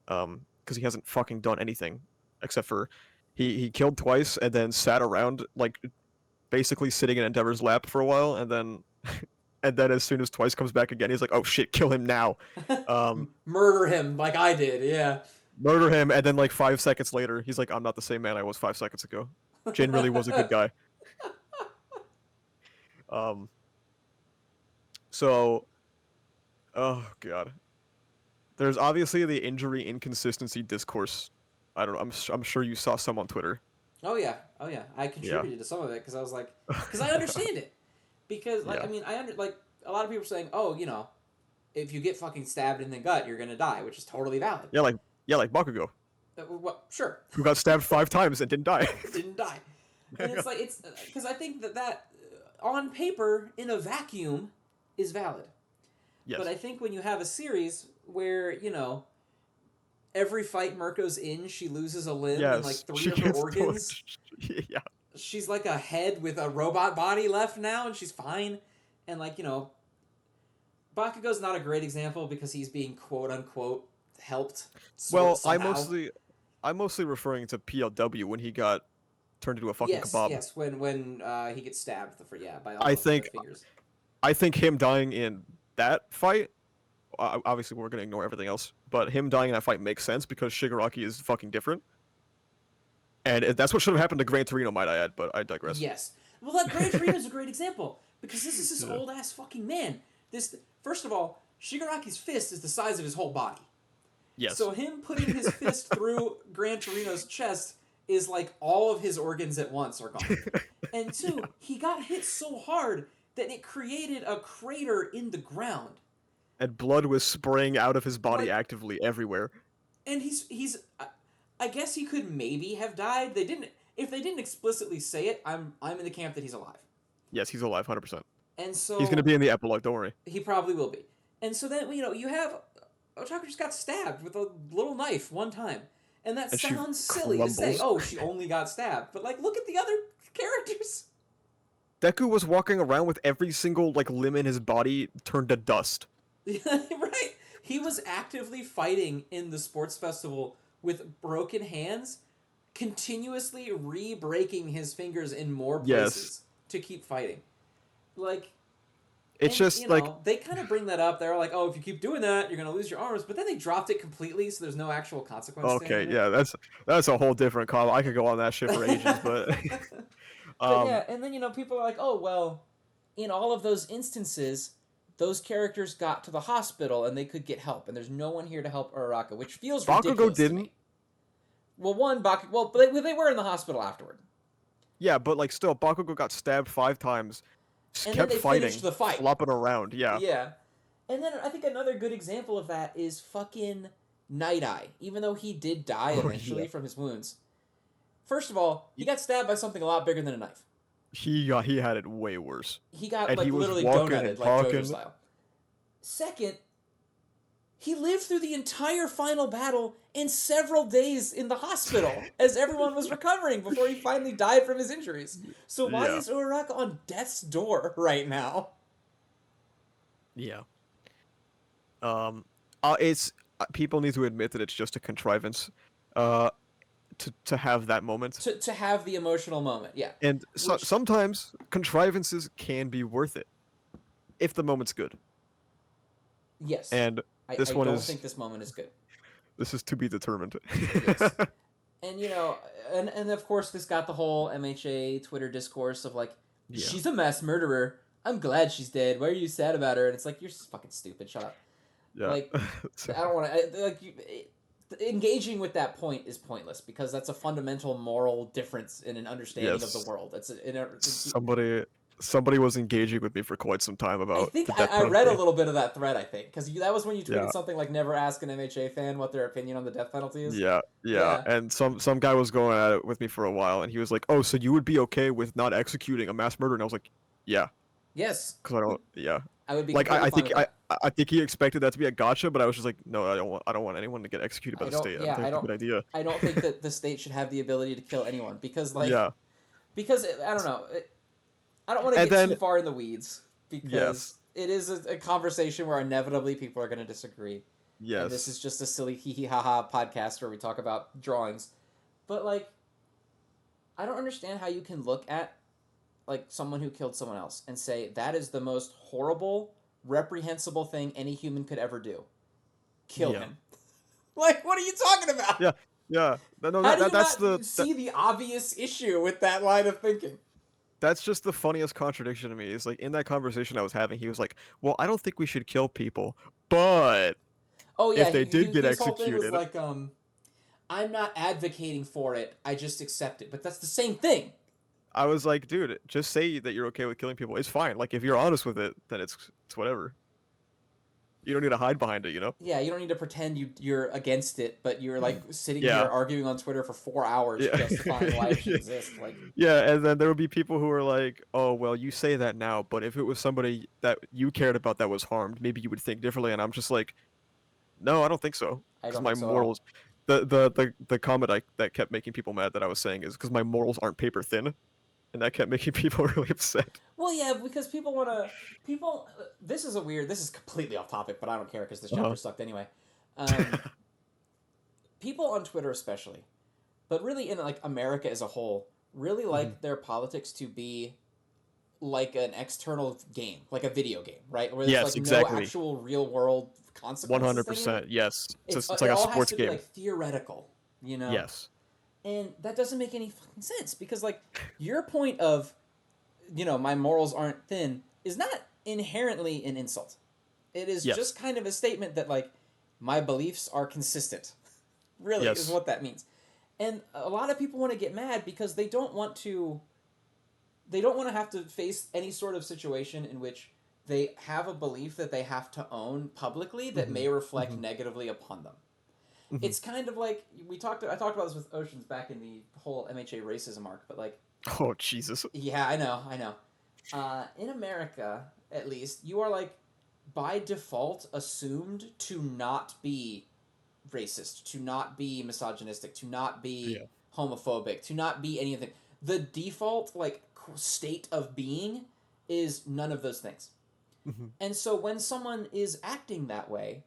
Because he hasn't fucking done anything except for he killed twice and then sat around like basically sitting in Endeavor's lap for a while and then and then as soon as Twice comes back again, he's like, "Oh shit, kill him now." Um, Murder him like I did, yeah. Murder him, and then like 5 seconds later, he's like, "I'm not the same man I was 5 seconds ago." Jin really was a good guy. Um, so, oh god, there's obviously the injury inconsistency discourse. I don't know. I'm sure you saw some on Twitter. Oh yeah, I Yeah. contributed to some of it because I was like, because I understand it. Because like Yeah. I mean like a lot of people are saying, oh, you know, if you get fucking stabbed in the gut, you're gonna die, which is totally valid. Yeah, like Bakugo, Well, sure, who got stabbed 5 times and didn't die. didn't die, and it's like it's because I think that on paper in a vacuum is valid. Yes. But I think when you have a series where, you know, every fight Mirko's in, she loses a limb and like Yes. 3 She of her gets organs. yeah. She's like a head with a robot body left now, and she's fine. And like, you know, Bakugo's not a great example because he's being quote unquote helped. Well, Somehow. I'm mostly referring to PLW when he got turned into a fucking kebab. Yes, when he gets stabbed by all I the think fingers. I think him dying in that fight, obviously we're gonna ignore everything else, but him dying in that fight makes sense because Shigaraki is fucking different, and that's what should have happened to Gran Torino, might I add. But I digress. Yes. Well, that Gran Torino is a great example because this is this Yeah. old ass fucking man. This first of all, Shigaraki's fist is the size of his whole body. Yes. So him putting his fist through Gran Torino's chest is like all of his organs at once are gone. And two, he got hit so hard that it created a crater in the ground. And blood was spraying out of his body Like, actively everywhere. And he's I guess he could maybe have died. They didn't if they didn't explicitly say it, I'm in the camp that he's alive. Yes, he's alive, 100%. And so He's gonna be in the epilogue. Don't worry. he probably will be. And so then, you know, you have Otaku just got stabbed with a little knife one time. And that And she sounds silly to say, crumbles. oh, she only got stabbed. But, like, look at the other characters. Deku was walking around with every single like limb in his body turned to dust. Right? He was actively fighting in the sports festival with broken hands, continuously re-breaking his fingers in more places to keep fighting. Like, it's just you like know, they kind of bring that up. They're like, "Oh, if you keep doing that, you're gonna lose your arms." But then they dropped it completely, so there's no actual consequence. okay, yeah, that's a whole different call. I could go on that shit for ages, but But yeah, and then you know, people are like, "Oh, well, in all of those instances, those characters got to the hospital and they could get help, and there's no one here to help Uraraka," which feels ridiculous to me. Well, but they were in the hospital afterward. Yeah, but like still, Bakugo got stabbed 5 times. And kept then they fighting, finished the fight. flopping around. Yeah. Yeah. And then I think another good example of that is fucking Night Eye. Even though he did die eventually from his wounds. First of all, he got stabbed by something a lot bigger than a knife. He had it way worse. He got And like he was literally walking donutted and like talking. JoJo style. Second, he lived through the entire final battle in several days in the hospital as everyone was recovering before he finally died from his injuries. So why is Uraraka on death's door right now? Yeah. It's people need to admit that it's just a contrivance, to have that moment. To have the emotional moment, yeah. And sometimes contrivances can be worth it, if the moment's good. Yes. And this one I don't think this moment is good. This is to be determined. Yes. And you know, and of course this got the whole MHA Twitter discourse of like, she's a mass murderer. I'm glad she's dead. Why are you sad about her? And it's like, you're fucking stupid. Shut up. Yeah. Like, I don't want to engaging with that point is pointless because that's a fundamental moral difference in an understanding of the world. Somebody was engaging with me for quite some time about. I think I read a little bit of that thread. I think because that was when you tweeted something like, "Never ask an MHA fan what their opinion on the death penalty is." Yeah. And some guy was going at it with me for a while, and he was like, "Oh, so you would be okay with not executing a mass murder?" And I was like, "Yeah." Yes. Because I don't. Yeah. I would be like I think he expected that to be a gotcha, but I was just like, no, I don't want anyone to get executed by the state. Yeah, I don't think it's a good idea. I don't think that the state should have the ability to kill anyone because because I don't know. I don't want to get too far in the weeds because it is a conversation where inevitably people are going to disagree. Yes. And this is just a silly hee haha podcast where we talk about drawings. But like, I don't understand how you can look at like someone who killed someone else and say that is the most horrible, reprehensible thing any human could ever do. Kill him. Like, what are you talking about? Yeah. No, how do you not see the obvious issue with that line of thinking? That's just the funniest contradiction to me. Is like in that conversation I was having, he was like, "Well, I don't think we should kill people, but Oh yeah, if they did get his whole thing was executed." like, I'm not advocating for it. I just accept it. But that's the same thing. I was like, "Dude, just say that you're okay with killing people. It's fine. Like if you're honest with it, then it's whatever. You don't need to hide behind it, you know?" Yeah, you don't need to pretend you're against it, but you're like sitting here Yeah. arguing on Twitter for 4 hours Yeah. justifying why it should exist. Like, Yeah, and then there would be people who are like, "Oh, well, you say that now, but if it was somebody that you cared about that was harmed, maybe you would think differently." And I'm just like, "No, I don't think so." I Because don't my think so at all. morals, the comment that kept making people mad that I was saying is because my morals aren't paper thin, and that kept making people really upset. Well, yeah, because people want to. People. This is a weird. This is completely off topic, but I don't care because this chapter Uh-huh. sucked anyway. Um, people on Twitter, especially, but really in like America as a whole, really Mhm. like their politics to be like an external game, like a video game, right? Where there's Yes, like no exactly. actual real world consequences to any of it. 100%. Yes. It's It like a all has sports to be game. like theoretical, you know. Yes. And that doesn't make any fucking sense because like your point of my morals aren't thin is not inherently an insult. It is Yes. just kind of a statement that like my beliefs are consistent. Really is Yes. what that means. And a lot of people want to get mad because they don't want to have to face any sort of situation in which they have a belief that they have to own publicly that Mhm. may reflect Mhm. negatively upon them. Mhm. It's kind of like I talked about this with Oceans back in the whole MHA racism arc, but like Oh, Jesus. yeah, I know. In America, at least, you are like by default assumed to not be racist, to not be misogynistic, to not be Yeah. homophobic, to not be anything. The default like state of being is none of those things. Mhm. And so when someone is acting that way,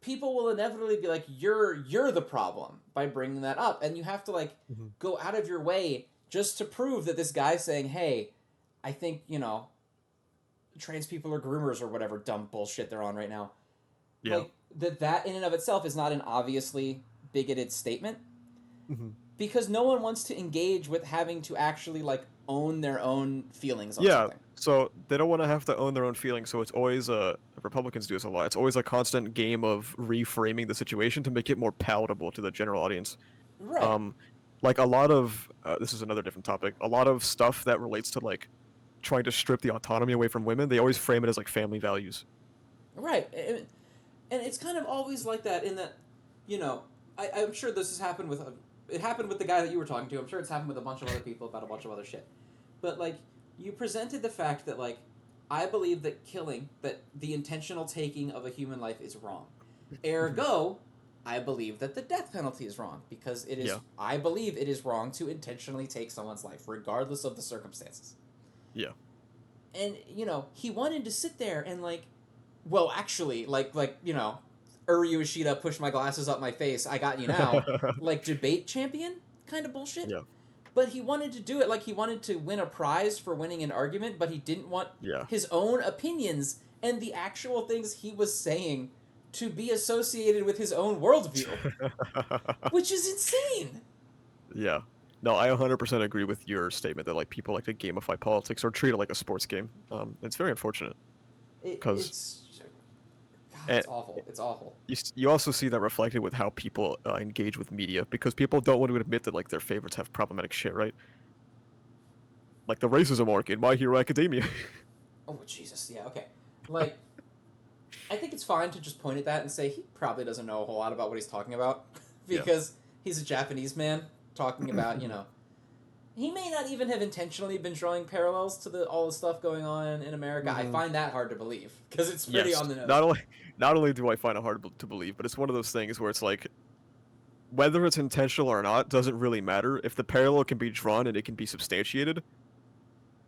people will inevitably be like you're the problem by bringing that up, and you have to like Mhm. go out of your way just to prove that this guy's saying, "Hey, I think, trans people are groomers or whatever dumb bullshit they're on right now." Yeah. Like that in and of itself is not an obviously bigoted statement Mhm. because no one wants to engage with having to actually like own their own feelings on Yeah, something. so they don't want to have to own their own feelings, so it's always Republicans do this a lot. It's always a constant game of reframing the situation to make it more palatable to the general audience. Right. Um, like a lot of this is another different topic. A lot of stuff that relates to like trying to strip the autonomy away from women, they always frame it as like family values. Right. And it's kind of always like that in that, you know, I'm sure this has happened with it happened with the guy that you were talking to. I'm sure it's happened with a bunch of other people about a bunch of other shit. But like you presented the fact that like I believe that that the intentional taking of a human life is wrong. Mhm. Ergo, I believe that the death penalty is wrong because Yeah, I believe it is wrong to intentionally take someone's life regardless of the circumstances. yeah. And he wanted to sit there and like, well, actually, Uri Ushida pushed my glasses up my face. I got you now. Like debate champion kind of bullshit. Yeah, But he wanted to do it like he wanted to win a prize for winning an argument, but he didn't want yeah. his own opinions and the actual things he was saying to be associated with his own worldview, which is insane. Yeah. No, I 100% agree with your statement that like people like to gamify politics or treat it like a sports game. It's very unfortunate because It's God, it's awful. It's awful. you also see that reflected with how people engage with media because people don't want to admit that like their favorites have problematic shit, right? Like the racism arc in My Hero Academia. Oh Jesus, yeah, okay. Like I think it's fine to just point at that and say he probably doesn't know a whole lot about what he's talking about Yeah. because he's a Japanese man talking about, he may not even have intentionally been drawing parallels to all the stuff going on in America. I Hmm. find that hard to believe because it's pretty Yes. on the nose. Not only do I find it hard to believe, but it's one of those things where it's like whether it's intentional or not doesn't really matter. If the parallel can be drawn and it can be substantiated,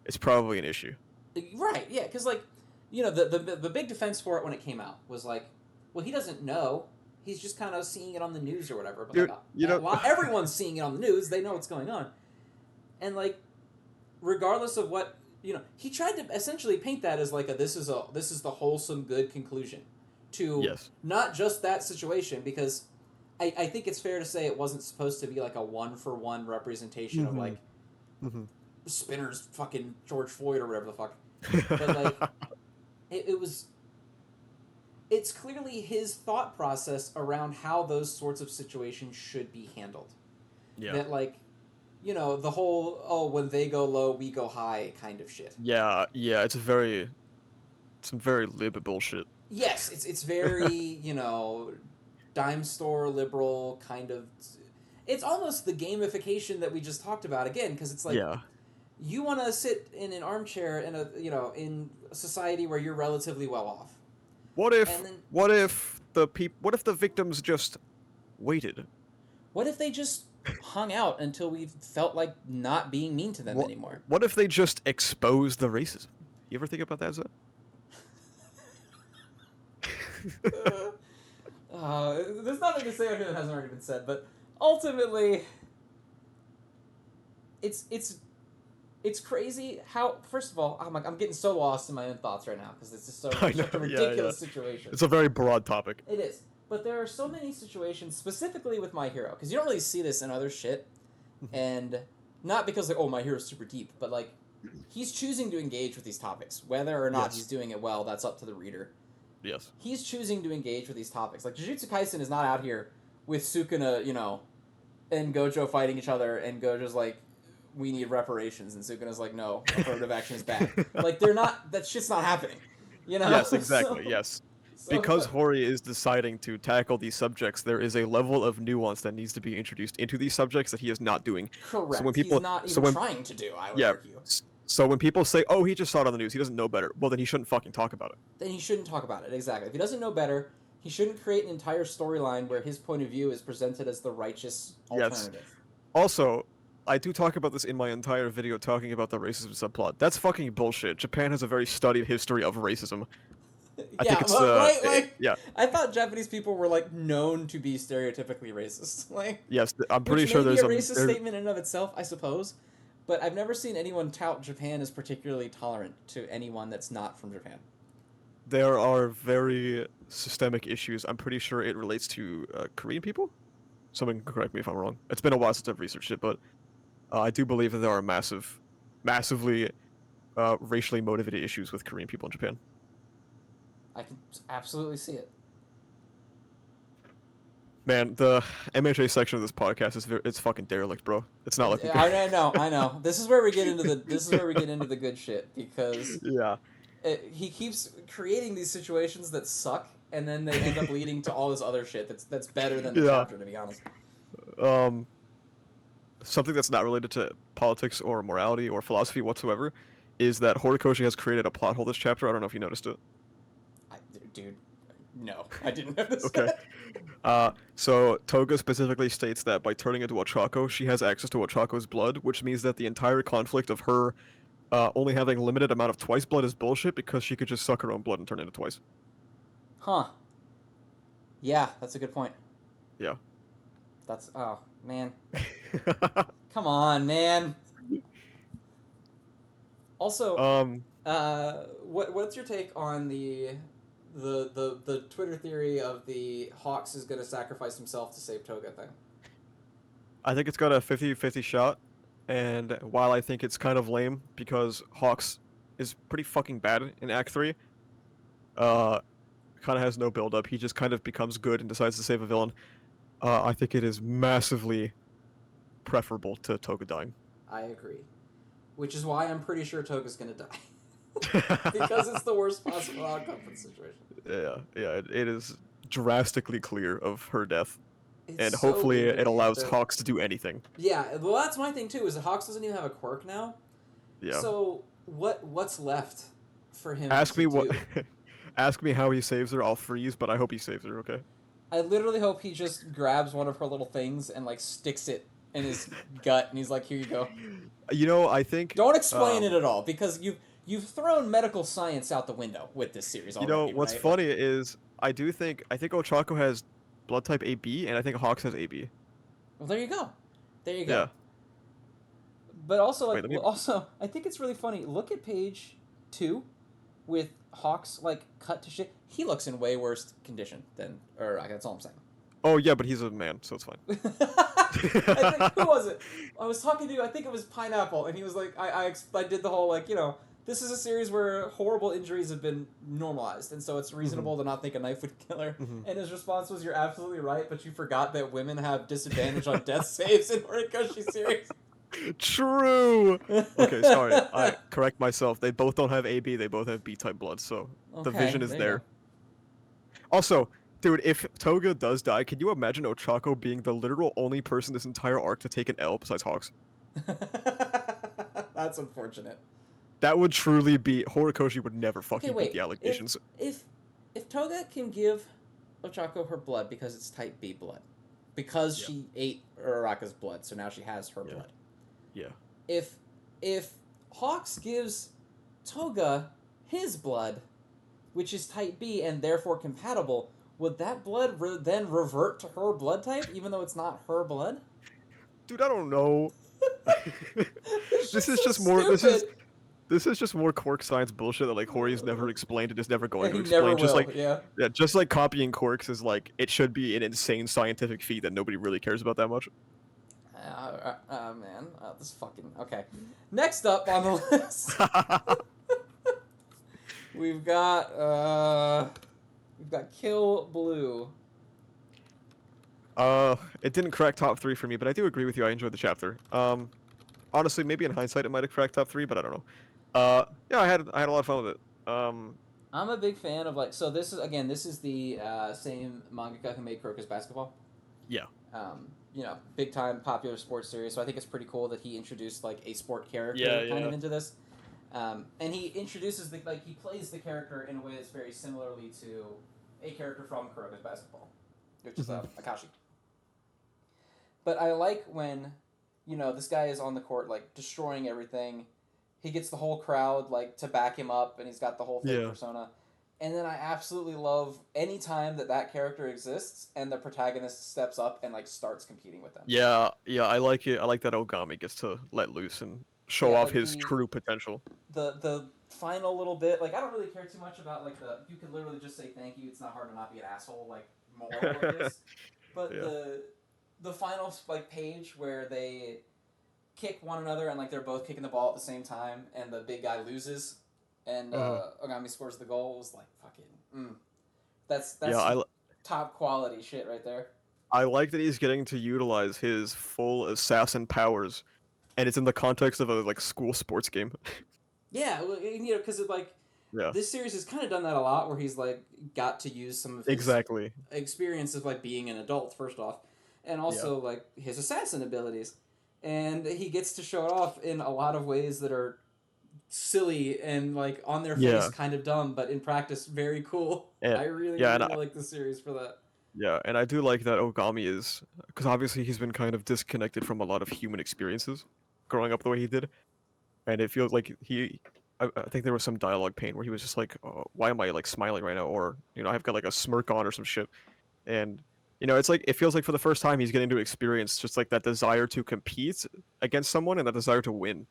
it's probably an issue. Right, yeah, because like, the big defense for it when it came out was like, well, he doesn't know. He's just kind of seeing it on the news or whatever. But like, Dude, you know, everyone's seeing it on the news. They know what's going on, and like, regardless of what he tried to essentially paint that as like this is the wholesome good conclusion to yes. not just that situation because I think it's fair to say it wasn't supposed to be like a one for one representation of Hmm. like Hmm. Spinner's fucking George Floyd or whatever the fuck. But like, it was. It's clearly his thought process around how those sorts of situations should be handled. Yeah. That like, the whole when they go low we go high kind of shit. Yeah, it's some very lib bullshit. Yes, it's very dime store liberal kind of. It's almost the gamification that we just talked about again, because it's like, Yeah. you want to sit in an armchair in in a society where you're relatively well off. What if then, what if the victims just waited? What if they just hung out until we felt like not being mean to them anymore? What if they just exposed the racism? You ever think about that, Zed? There's nothing to say here that hasn't already been said, but ultimately, it's crazy how, first of all, I'm getting so lost in my own thoughts right now because it's just such a ridiculous situation. It's a very broad topic. It is. But there are so many situations, specifically with My Hero, because you don't really see this in other shit, and not because, like, My Hero's super deep, but, like, he's choosing to engage with these topics. Whether or not he's doing it well, that's up to the reader. Yes. He's choosing to engage with these topics. Like, Jujutsu Kaisen is not out here with Sukuna, and Gojo fighting each other, and Gojo's like, we need reparations, and Sukuna's like, no, affirmative action is bad. Like, that shit's not happening. Yes, exactly, yes. Because Hori is deciding to tackle these subjects, there is a level of nuance that needs to be introduced into these subjects that he is not doing. Correct. So when people, he's not even trying to do, I would argue. So when people say, oh, he just saw it on the news, he doesn't know better, well, then he shouldn't fucking talk about it. Then he shouldn't talk about it, exactly. If he doesn't know better, he shouldn't create an entire storyline where his point of view is presented as the righteous alternative. Yes. Also, I do talk about this in my entire video talking about the racism subplot. That's fucking bullshit. Japan has a very studied history of racism. I think it's, I thought Japanese people were, like, known to be stereotypically racist. Like, yes, I'm pretty sure there's a racist statement in and of itself, I suppose. But I've never seen anyone tout Japan as particularly tolerant to anyone that's not from Japan. There are very systemic issues. I'm pretty sure it relates to Korean people. Someone can correct me if I'm wrong. It's been a while since I've researched it, but I do believe that there are massively racially motivated issues with Korean people in Japan. I can absolutely see it. Man, the MHA section of this podcast it's fucking derelict, bro. It's not like I know. This is where we get into the good shit, because he keeps creating these situations that suck, and then they end up leading to all this other shit that's better than the chapter, to be honest. Something that's not related to politics or morality or philosophy whatsoever is that Horikoshi has created a plot hole this chapter. I don't know if you noticed it. Dude, no, I didn't notice Okay. So Toga specifically states that by turning into a Chaco, she has access to a Chaco's blood, which means that the entire conflict of her only having a limited amount of twice blood is bullshit, because she could just suck her own blood and turn into twice. Huh. Yeah, that's a good point. Yeah. That's, oh, man. Come on, man. Also, what's your take on the Twitter theory of the Hawks is going to sacrifice himself to save Toga thing? I think it's got a 50-50 shot, and while I think it's kind of lame because Hawks is pretty fucking bad in Act 3, kind of has no build-up, he just kind of becomes good and decides to save a villain, I think it is massively preferable to Toga dying. I agree. Which is why I'm pretty sure Toga's going to die. Because it's the worst possible outcome for the situation. Yeah, it is drastically clear of her death. And hopefully it allows Hawks to do anything. Yeah, well, that's my thing too, is that Hawks doesn't even have a quirk now. Yeah. So what's left for him Ask me do? Ask me how he saves her, I'll freeze, but I hope he saves her, okay? I literally hope he just grabs one of her little things and, like, sticks it in his gut, and he's like, here you go. I think... Don't explain it at all, because you've thrown medical science out the window with this series already, what's funny is, I think Ochako has blood type AB, and I think Hawks has AB. Well, there you go. Yeah. But also, I think it's really funny. Look at page 2 with Hawks, like, cut to shit. He looks in way worse condition than... Or, that's all I'm saying. Oh yeah, but he's a man, so it's fine. I think, who was it? I was talking to, I think it was Pineapple, and he was like, I did the whole, like, this is a series where horrible injuries have been normalized, and so it's reasonable to not think a knife would kill her. And his response was, "You're absolutely right, but you forgot that women have disadvantage on death saves in Horikoshi series." True. Okay, sorry. I correct myself. They both don't have AB. They both have B-type blood, so the Okay, vision is there you there. Also, dude, if Toga does die, can you imagine Ochako being the literal only person this entire arc to take an L besides Hawks? go. That's unfortunate. That would truly be Horikoshi would never Okay, fucking beat wait. the allegations. If Toga can give Ochako her blood because it's type B blood, because Yeah. she ate Uraraka's blood, so now she has her blood. Yeah. If Hawks gives Toga his blood, which is type B and therefore compatible, would that blood then revert to her blood type, even though it's not her blood? Dude, I don't know. This is so just more. stupid. This is just more quirk science bullshit that like Hori's never explained and is never going And to he explain. never Just will, like yeah. just like copying quirks is like it should be an insane scientific feat that nobody really cares about that much. Man, this fucking okay. Next up on the list, we've got Kill Blue. It didn't crack top 3 for me, but I do agree with you. I enjoyed the chapter. Honestly, maybe in hindsight it might have cracked top 3, but I don't know. Yeah, I had a lot of fun with it. I'm a big fan of so this is the same mangaka who made Kuroko's Basketball. Yeah. Big time popular sports series. So I think it's pretty cool that he introduced like a sport character kind of into this. And he introduces he plays the character in a way that's very similarly to a character from Kuroko's Basketball, which is Akashi. But I like when, this guy is on the court like destroying everything. He gets the whole crowd like to back him up, and he's got the whole fake persona. And then I absolutely love any time that character exists and the protagonist steps up and like starts competing with them. Yeah, I like it. I like that Ogami gets to let loose and show off his true potential. The final little bit, like I don't really care too much about like you could literally just say thank you. It's not hard to not be an asshole. Like moral of this, but the final like page where they kick one another and like they're both kicking the ball at the same time and the big guy loses. And Ogami scores the goal. Was like fucking. That's top quality shit right there. I like that he's getting to utilize his full assassin powers, and it's in the context of a like school sports game. Yeah, because this series has kind of done that a lot, where he's like got to use some of his experience of like being an adult first off, and also like his assassin abilities, and he gets to show it off in a lot of ways that are silly and like on their face kind of dumb, but in practice very cool. And, I really like the series for that. Yeah, and I do like that Ogami is, because obviously he's been kind of disconnected from a lot of human experiences growing up the way he did, and it feels like I think there was some dialogue pain where he was just like, oh, why am I like smiling right now, or I've got like a smirk on or some shit, and it's like it feels like for the first time he's getting to experience just like that desire to compete against someone and that desire to win.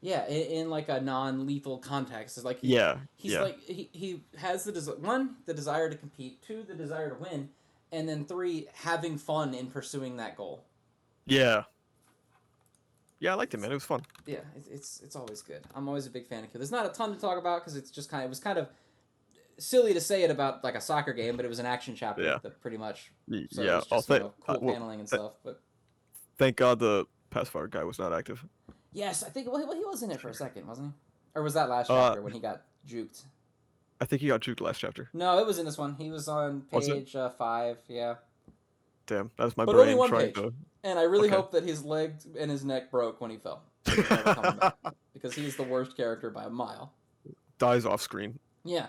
Yeah, in like a non-lethal context. It's like he's like he has the desire to compete, 2, the desire to win, and then 3, having fun in pursuing that goal. Yeah. Yeah, I liked it, man. It was fun. Yeah, it's always good. I'm always a big fan of Kill. There's not a ton to talk about because it's just it was kind of silly to say it about like a soccer game, but it was an action chapter that pretty much. So yeah, it was just, cool paneling and stuff. But thank God the pacifier guy was not active. Yes, I think he was in it for a second, wasn't he? Or was that last chapter when he got juked? I think he got juked last chapter. No, it was in this one. He was on page 5, yeah. Damn, that's my brain only one trying page. To... And I really hope that his leg and his neck broke when he fell. Because he's the worst character by a mile. Dies off screen. Yeah.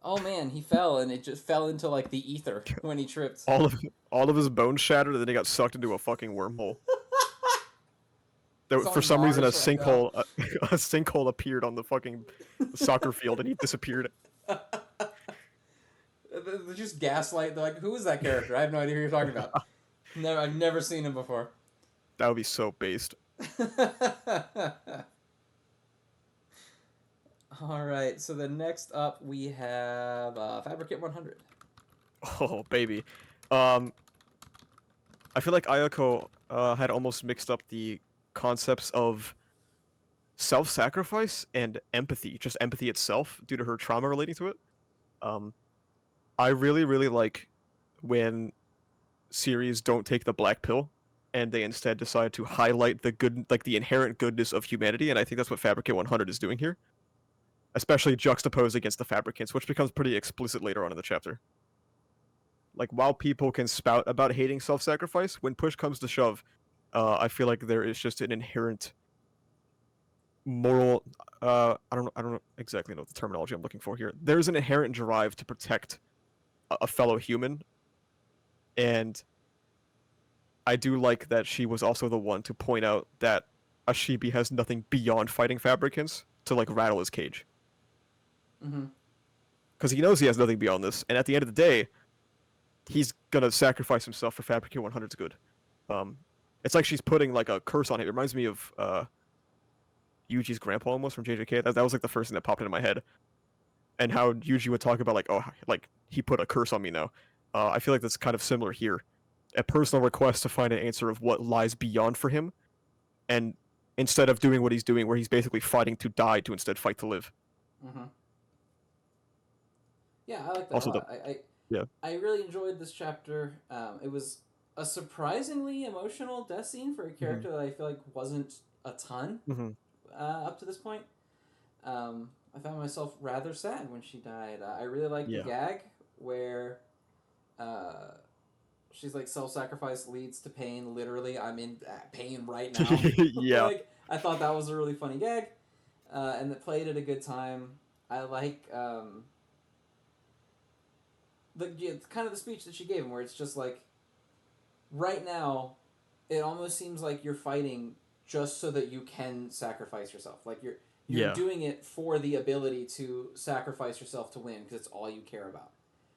Oh man, he fell and it just fell into like the ether when he tripped. All of his bones shattered and then he got sucked into a fucking wormhole. For some reason, a sinkhole appeared on the fucking soccer field, and he disappeared. They just gaslight. They're like, "Who is that character? I have no idea who you're talking about. I've never seen him before." That would be so based. All right. So the next up, we have Fabricant 100. Oh baby, I feel like Ayako had almost mixed up the concepts of self-sacrifice and empathy, just empathy itself, due to her trauma relating to it. Um, I really, really like when series don't take the black pill and they instead decide to highlight the good, like the inherent goodness of humanity, and I think that's what Fabricant 100 is doing here, especially juxtaposed against the Fabricants, which becomes pretty explicit later on in the chapter. Like, while people can spout about hating self-sacrifice, when push comes to shove, I feel like there is just an inherent moral. I don't exactly know the terminology I'm looking for here. There's an inherent drive to protect a fellow human, and I do like that she was also the one to point out that Ashibi has nothing beyond fighting Fabricants to like rattle his cage, Mm-hmm. because he knows he has nothing beyond this, and at the end of the day, he's gonna sacrifice himself for Fabricant 100's good. Um, it's like she's putting like a curse on him. It reminds me of Yuji's grandpa almost from JJK. That was like the first thing that popped into my head, and how Yuji would talk about like, oh, like he put a curse on me now. I feel like that's kind of similar here. A personal request to find an answer of what lies beyond for him, and instead of doing what he's doing, where he's basically fighting to die, to instead fight to live. Mm-hmm. Yeah, I like that Also, a the lot. yeah, I really enjoyed this chapter. It was a surprisingly emotional death scene for a hmm character that I feel like wasn't a ton hmm up to this point. I found myself rather sad when she died. I really liked the yeah, gag where uh, she's like, self-sacrifice leads to pain. Literally, I'm in pain right now. yeah, Like, I thought that was a really funny gag, and it played at a good time. I like kind of the speech that she gave him, where it's just like, right now, it almost seems like you're fighting just so that you can sacrifice yourself. Like you're yeah, doing it for the ability to sacrifice yourself to win because it's all you care about.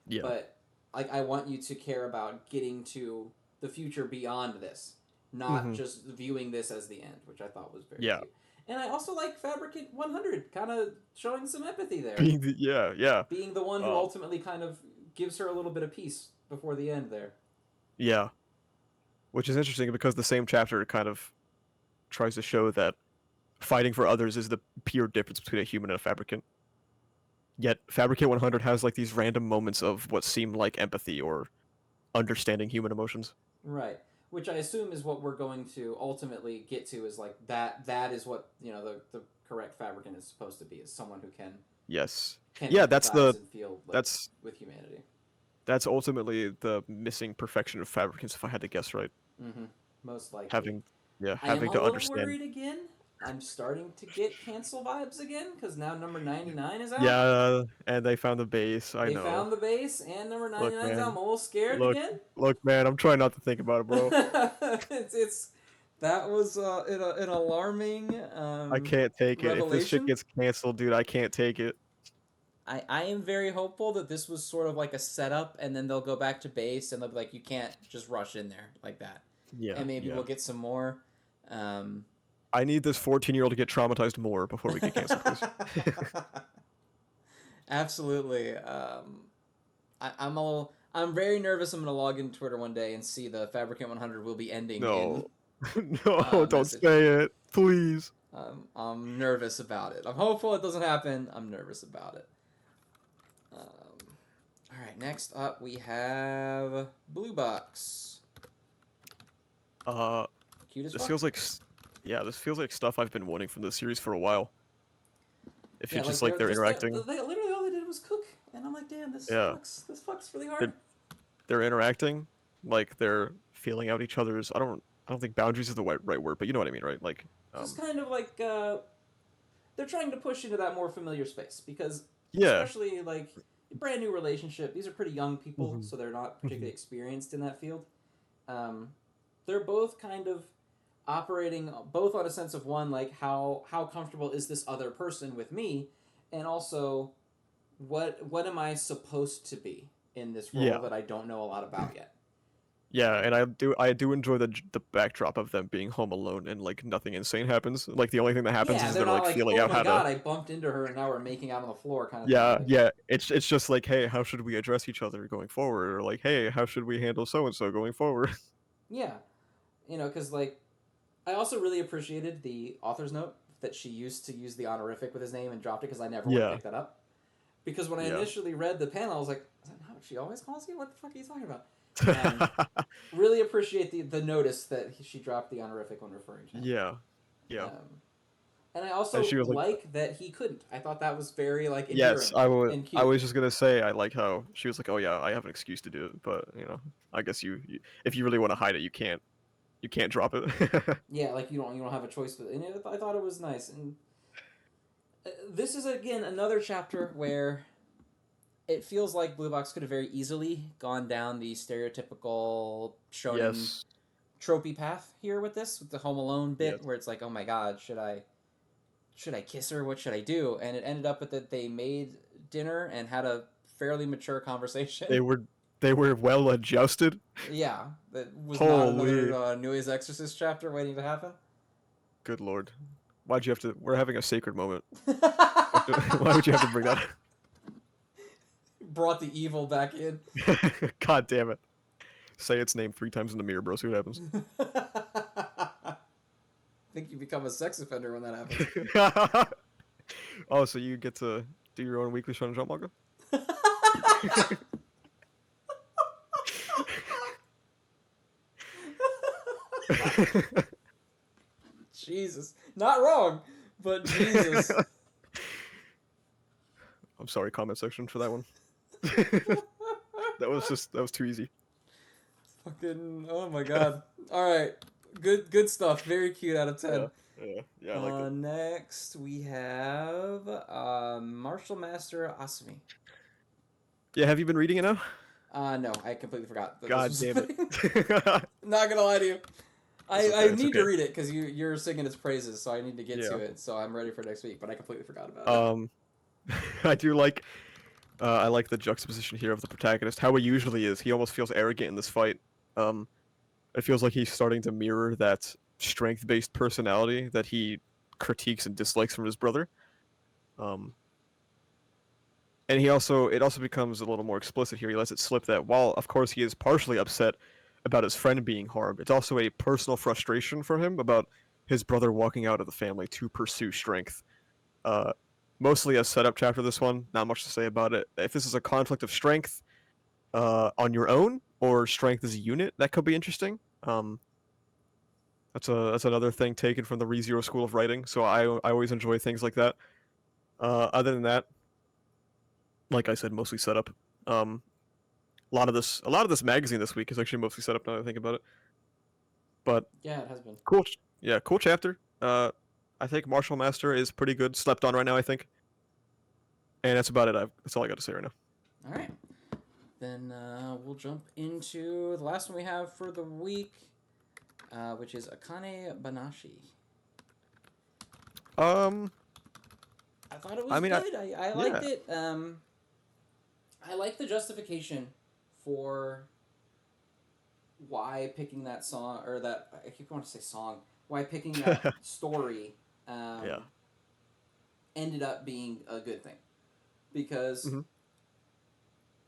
yeah, But like, I want you to care about getting to the future beyond this, not hmm just viewing this as the end, which I thought was very yeah. cute. And I also like Fabricant 100 kind of showing some empathy there, Being the, yeah, yeah, being the one who um, ultimately kind of gives her a little bit of peace before the end there. yeah. Which is interesting because the same chapter kind of tries to show that fighting for others is the pure difference between a human and a fabricant. Yet Fabricant 100 has like these random moments of what seem like empathy or understanding human emotions. Right. Which I assume is what we're going to ultimately get to, is like that is what, the correct Fabricant is supposed to be, is someone who Yes. can Yeah, empathize and feel like that's with humanity. that's ultimately the missing perfection of fabricants, if I had to guess right. Mm-hmm. Most likely. Having yeah, I am having a to little understand. worried again. I'm starting to get cancel vibes again because now number 99 is out. Yeah, and they found the base. I They know. found the base and number Look, 99 is out. I'm man. a little scared Look, again. look, man. I'm trying not to think about it, bro. It's that was an alarming I can't take it. If this shit revelation. gets canceled, dude, I can't take it. I am very hopeful that this was sort of like a setup, and then they'll go back to base, and they'll be like, you can't just rush in there like that. Yeah, And maybe yeah. we'll get some more. Um, I need this 14-year-old to get traumatized more before we get canceled, please. Absolutely. I'm very nervous. I'm gonna log into Twitter one day and see the Fabricant 100 will be ending in No. No, don't message. say it. Please. I'm nervous about it. I'm hopeful it doesn't happen. I'm nervous about it. All right, next up we have Blue Box. Uh, Cute as this fuck. feels like yeah, this feels like stuff I've been wanting from this series for a while. If you Yeah, like just like they're interacting. they literally all they did was cook, and I'm like, damn, Yeah. this fucks really hard. They're, they're interacting, like they're feeling out each other's. I don't think boundaries is the right word, but you know what I mean, right? Like, Just kind of like they're trying to push into that more familiar space because, yeah. especially like brand new relationship, these are pretty young people, hmm so they're not hmm particularly experienced in that field. Um, they're both kind of operating both on a sense of, one, like how comfortable is this other person with me, and also what am I supposed to be in this role Yeah. that I don't know a lot about yet. Yeah, and I do enjoy the backdrop of them being home alone and like nothing insane happens. Like the only thing that happens Yeah, is they're they're not like like, feeling oh out my how to. god, I bumped into her and now we're making out on the floor kind of thing. Yeah, Like, yeah. It's just like, hey, how should we address each other going forward? Or like, hey, how should we handle so and so going forward? Yeah, because like I also really appreciated the author's note that she used to use the honorific with his name and dropped it because I never would have Yeah, picked that up. Because when I yeah. initially read the panel, I was like, is that not what she always calls you? What the fuck are you talking about? Really appreciate the notice that she dropped the honorific when referring to him. Yeah, yeah. And I And also she was like, like that he couldn't. I thought that was very like yes, endearing and I cute. was just gonna say I like how she was like, oh yeah, I have an excuse to do it, but I guess if you really want to hide it, you can't drop it. Yeah, like you don't have a choice with it. And I thought it was nice. And this is again another chapter where it feels like Blue Box could have very easily gone down the stereotypical shonen Yes, tropey path here with this, with the Home Alone yes. bit where it's like, oh my god, should I kiss her? What should I do? And it ended up with that they made dinner and had a fairly mature conversation. They were they were well adjusted. Yeah, that was not Holy, another Nui's Exorcist chapter waiting to happen. good lord. Why'd you have to? We're having a sacred moment. Why would you have to bring that Brought the evil back in. up? God damn it. Say its name 3 times in the mirror, bro. See what happens. I think you become a sex offender when that happens. Oh, so you get to do your own weekly Shonen Jump manga? Jesus. Not wrong, but Jesus. I'm sorry, comment section for that one. That was too easy. Fucking, oh my god. Alright. Good stuff. Very cute out of 10. Yeah, I liked it. Next, we have Martial Master Asumi. Yeah, have you been reading it now? No, I completely forgot. God damn it. Not gonna lie to you. Okay, I need to okay. read it because you're singing its praises, so I need to get to Yeah. it. So I'm ready for next week, but I completely forgot about it. I do like I like the juxtaposition here of the protagonist, how he usually is. He almost feels arrogant in this fight. It feels like he's starting to mirror that strength-based personality that he critiques and dislikes from his brother. Um, and it also becomes a little more explicit here. He lets it slip that while, of course, he is partially upset about his friend being harmed, it's also a personal frustration for him about his brother walking out of the family to pursue strength. Uh, Mostly a setup chapter. This one, not much to say about it. If this is a conflict of strength on your own or strength as a unit, that could be interesting. That's another thing taken from the ReZero school of writing. So I always enjoy things like that. Other than that, like I said, mostly setup. A lot of this magazine this week is actually mostly set up now that I think about it. But Yeah, it has been. cool, yeah, cool chapter. I think Martial Master is pretty good, slept on right now, I think. And that's about it. That's all I got to say right now. All right. Then we'll jump into the last one we have for the week, which is Akane Banashi. I thought it was good. I liked it. I like the justification for why picking that song, or that, I keep wanting to say song, why picking that story ended up being a good thing. Because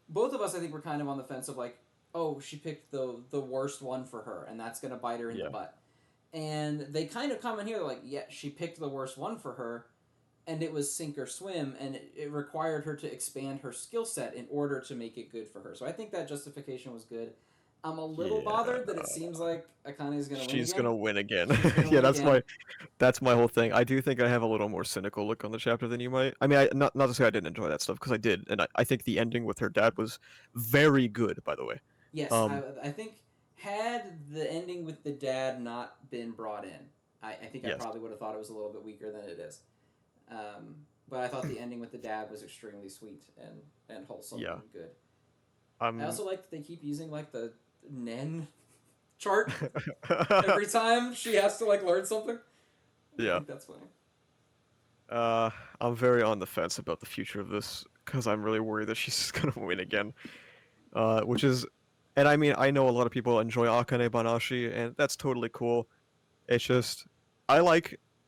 both of us, I think, were kind of on the fence of like, oh, she picked the worst one for her, and that's going to bite her in the butt. And they kind of comment here, like, yeah, she picked the worst one for her, and it was sink or swim, and it required her to expand her skill set in order to make it good for her. So I think that justification was good. I'm a little bothered that it seems like Akane's going to win again. She's going to win again. Yeah, that's my whole thing. I do think I have a little more cynical look on the chapter than you might. I mean, not to say I didn't enjoy that stuff, because I did, and I think the ending with her dad was very good, by the way. Yes, I think had the ending with the dad not been brought in, I think I probably would have thought it was a little bit weaker than it is. But I thought the ending with the dad was extremely sweet and wholesome and good. I also like that they keep using like the Nen chart every time she has to like learn something. I think that's funny. I'm very on the fence about the future of this because I'm really worried that she's gonna win again. Which is, and I mean, I know a lot of people enjoy Akane Banashi, and that's totally cool. It's just,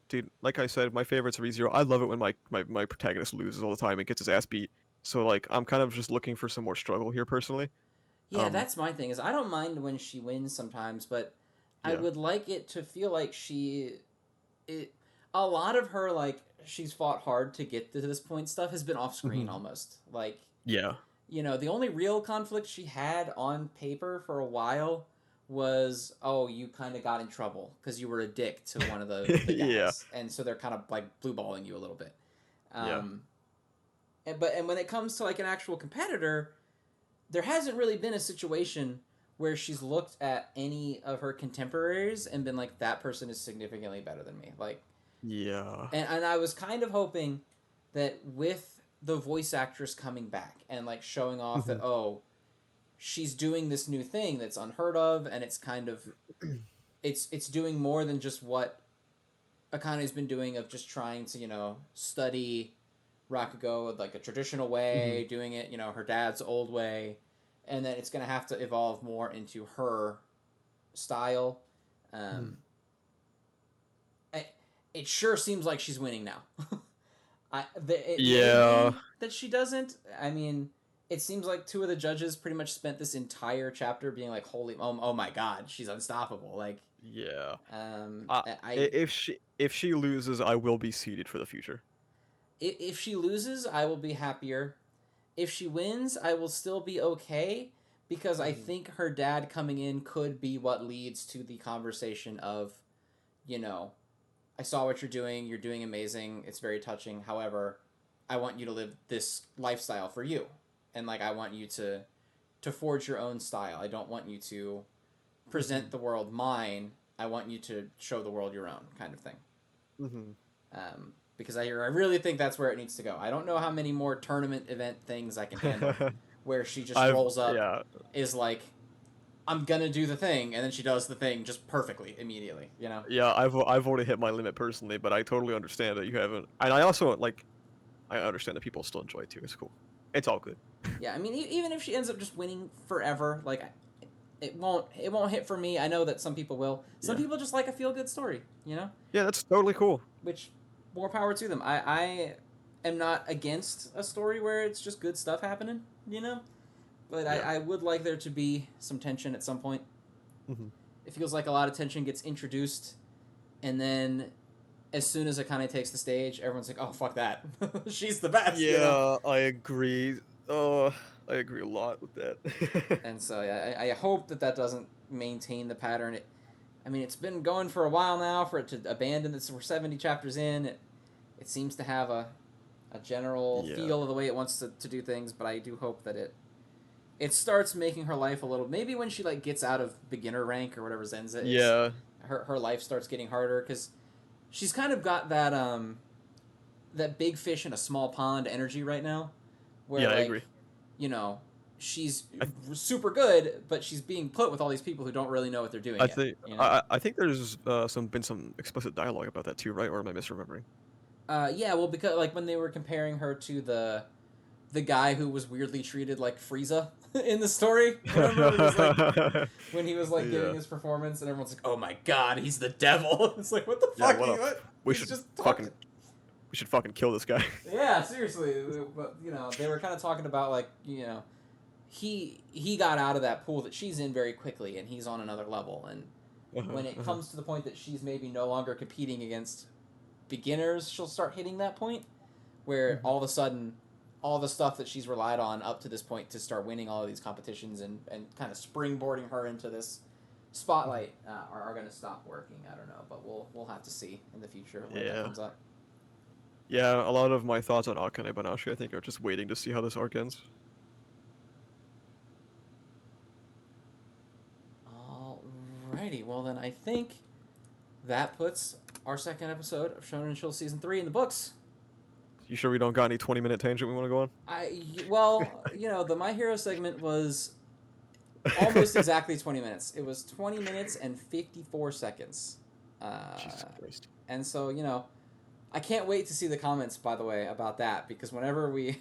dude, like I said, my favorite's ReZero. I love it when my protagonist loses all the time and gets his ass beat. So like, I'm kind of just looking for some more struggle here personally. Yeah, that's my thing. Is I don't mind when she wins sometimes, but I Yeah. would like it to feel like a lot of her like she's fought hard to get to this point stuff has been off screen almost. Like, Yeah. the only real conflict she had on paper for a while was, oh, you kind of got in trouble because you were a dick to one of the Yeah. guys, and so they're kind of like blue balling you a little bit. Yeah. And when it comes to like an actual competitor, there hasn't really been a situation where she's looked at any of her contemporaries and been like, that person is significantly better than me. Like, Yeah. and I was kind of hoping that with the voice actress coming back and like showing off that, oh, she's doing this new thing that's unheard of, and it's kind of it's doing more than just what Akane's been doing of just trying to study Rakugo like a traditional way, doing it her dad's old way, and then it's gonna have to evolve more into her style. It sure seems like she's winning now. Yeah. Maybe that she doesn't. I mean, it seems like two of the judges pretty much spent this entire chapter being like, "Holy, oh my God, she's unstoppable!" Like, Yeah. I If she loses, I will be seated for the future. if she loses, I will be happier. If she wins, I will still be okay because I think her dad coming in could be what leads to the conversation of, I saw what you're doing. You're doing amazing. It's very touching. However, I want you to live this lifestyle for you, and like I want you to forge your own style. I don't want you to present the world mine. I want you to show the world your own, kind of thing. Because I really think that's where it needs to go. I don't know how many more tournament event things I can handle where she just rolls up, is like, I'm gonna do the thing, and then she does the thing just perfectly immediately. Yeah, I've already hit my limit personally, but I totally understand that you haven't. And I also I understand that people still enjoy it too. It's cool. It's all good. Yeah, I mean, even if she ends up just winning forever, like it won't hit for me. I know that some people will. Some people just like a feel good story, Yeah, that's totally cool. Which, more power to them. I am not against a story where it's just good stuff happening, But I would like there to be some tension at some point. It feels like a lot of tension gets introduced, and then as soon as Akane takes the stage, everyone's like, oh, fuck that. She's the best. Yeah, I agree. Oh, I agree a lot with that. And so I hope that doesn't maintain the pattern. It's been going for a while now for it to abandon this. We're 70 chapters in. It seems to have a general feel of the way it wants to do things, but I do hope that it starts making her life a little... Maybe when she like gets out of beginner rank or whatever Zenza is, her life starts getting harder, because she's kind of got that big fish in a small pond energy right now, where I agree. She's super good, but she's being put with all these people who don't really know what they're doing. I think there's been some explicit dialogue about that too, right? Or am I misremembering? Yeah, well, because like when they were comparing her to the guy who was weirdly treated like Frieza in the story, remember? When he was like giving his performance, and everyone's like, "Oh my God, he's the devil!" It's like, what the fuck? We should fucking kill this guy. Yeah, seriously. But they were kind of talking about like he got out of that pool that she's in very quickly, and he's on another level. And when it comes to the point that she's maybe no longer competing against beginners, she'll start hitting that point where all of a sudden all the stuff that she's relied on up to this point to start winning all of these competitions and kind of springboarding her into this spotlight are going to stop working. I don't know, but we'll have to see in the future when that comes up. Yeah, a lot of my thoughts on Akane Banashi, I think, are just waiting to see how this arc ends. Alrighty, well then I think that puts our second episode of Shonen Chill Season 3 in the books. You sure we don't got any 20-minute tangent we want to go on? The My Hero segment was almost exactly 20 minutes. It was 20 minutes and 54 seconds. Jesus Christ. And so, I can't wait to see the comments, by the way, about that, because whenever the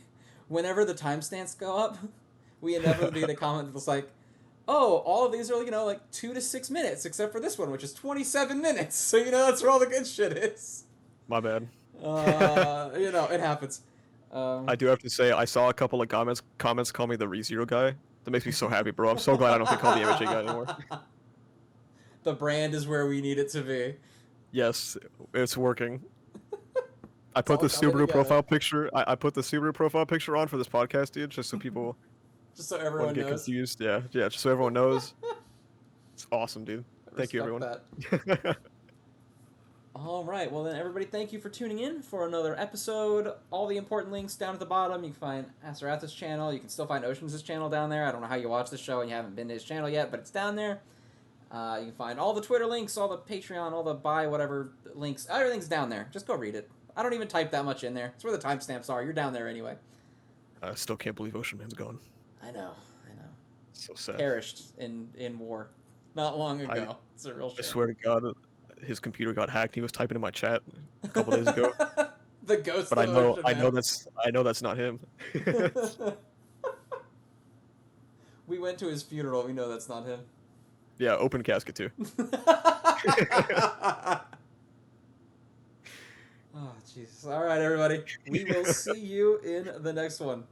timestamps go up, we inevitably get a comment that's like, oh, all of these are, like 2 to 6 minutes, except for this one, which is 27 minutes. So, that's where all the good shit is. My bad. It happens. I do have to say, I saw a couple of comments call me the ReZero guy, That makes me so happy, bro. I'm so glad I don't get called the MHA guy anymore. The brand is where we need it to be. Yes, it's working. I put all the coming Subaru together. profile picture. I put the Subaru profile picture on for this podcast, dude, just so people Just so won't everyone get knows. confused. Yeah, just so everyone knows. It's awesome, dude. Thank you, everyone. That. All right, well then, everybody, thank you for tuning in for another episode. All the important links down at the bottom. You can find AsarathaHS channel. You can still find Oceans' channel down there. I don't know how you watch this show and you haven't been to his channel yet, but it's down there. You can find all the Twitter links, all the Patreon, all the buy whatever links. Everything's down there. Just go read it. I don't even type that much in there. It's where the timestamps are. You're down there anyway. I still can't believe Ocean Man's gone. I know. So sad. Perished in war not long ago. It's a real shame. I swear to God, his computer got hacked. He was typing in my chat a couple days ago. The ghost. But I know that's not him. We went to his funeral. We know that's not him. Yeah, open casket too. Oh, Jesus. All right, everybody. We will see you in the next one.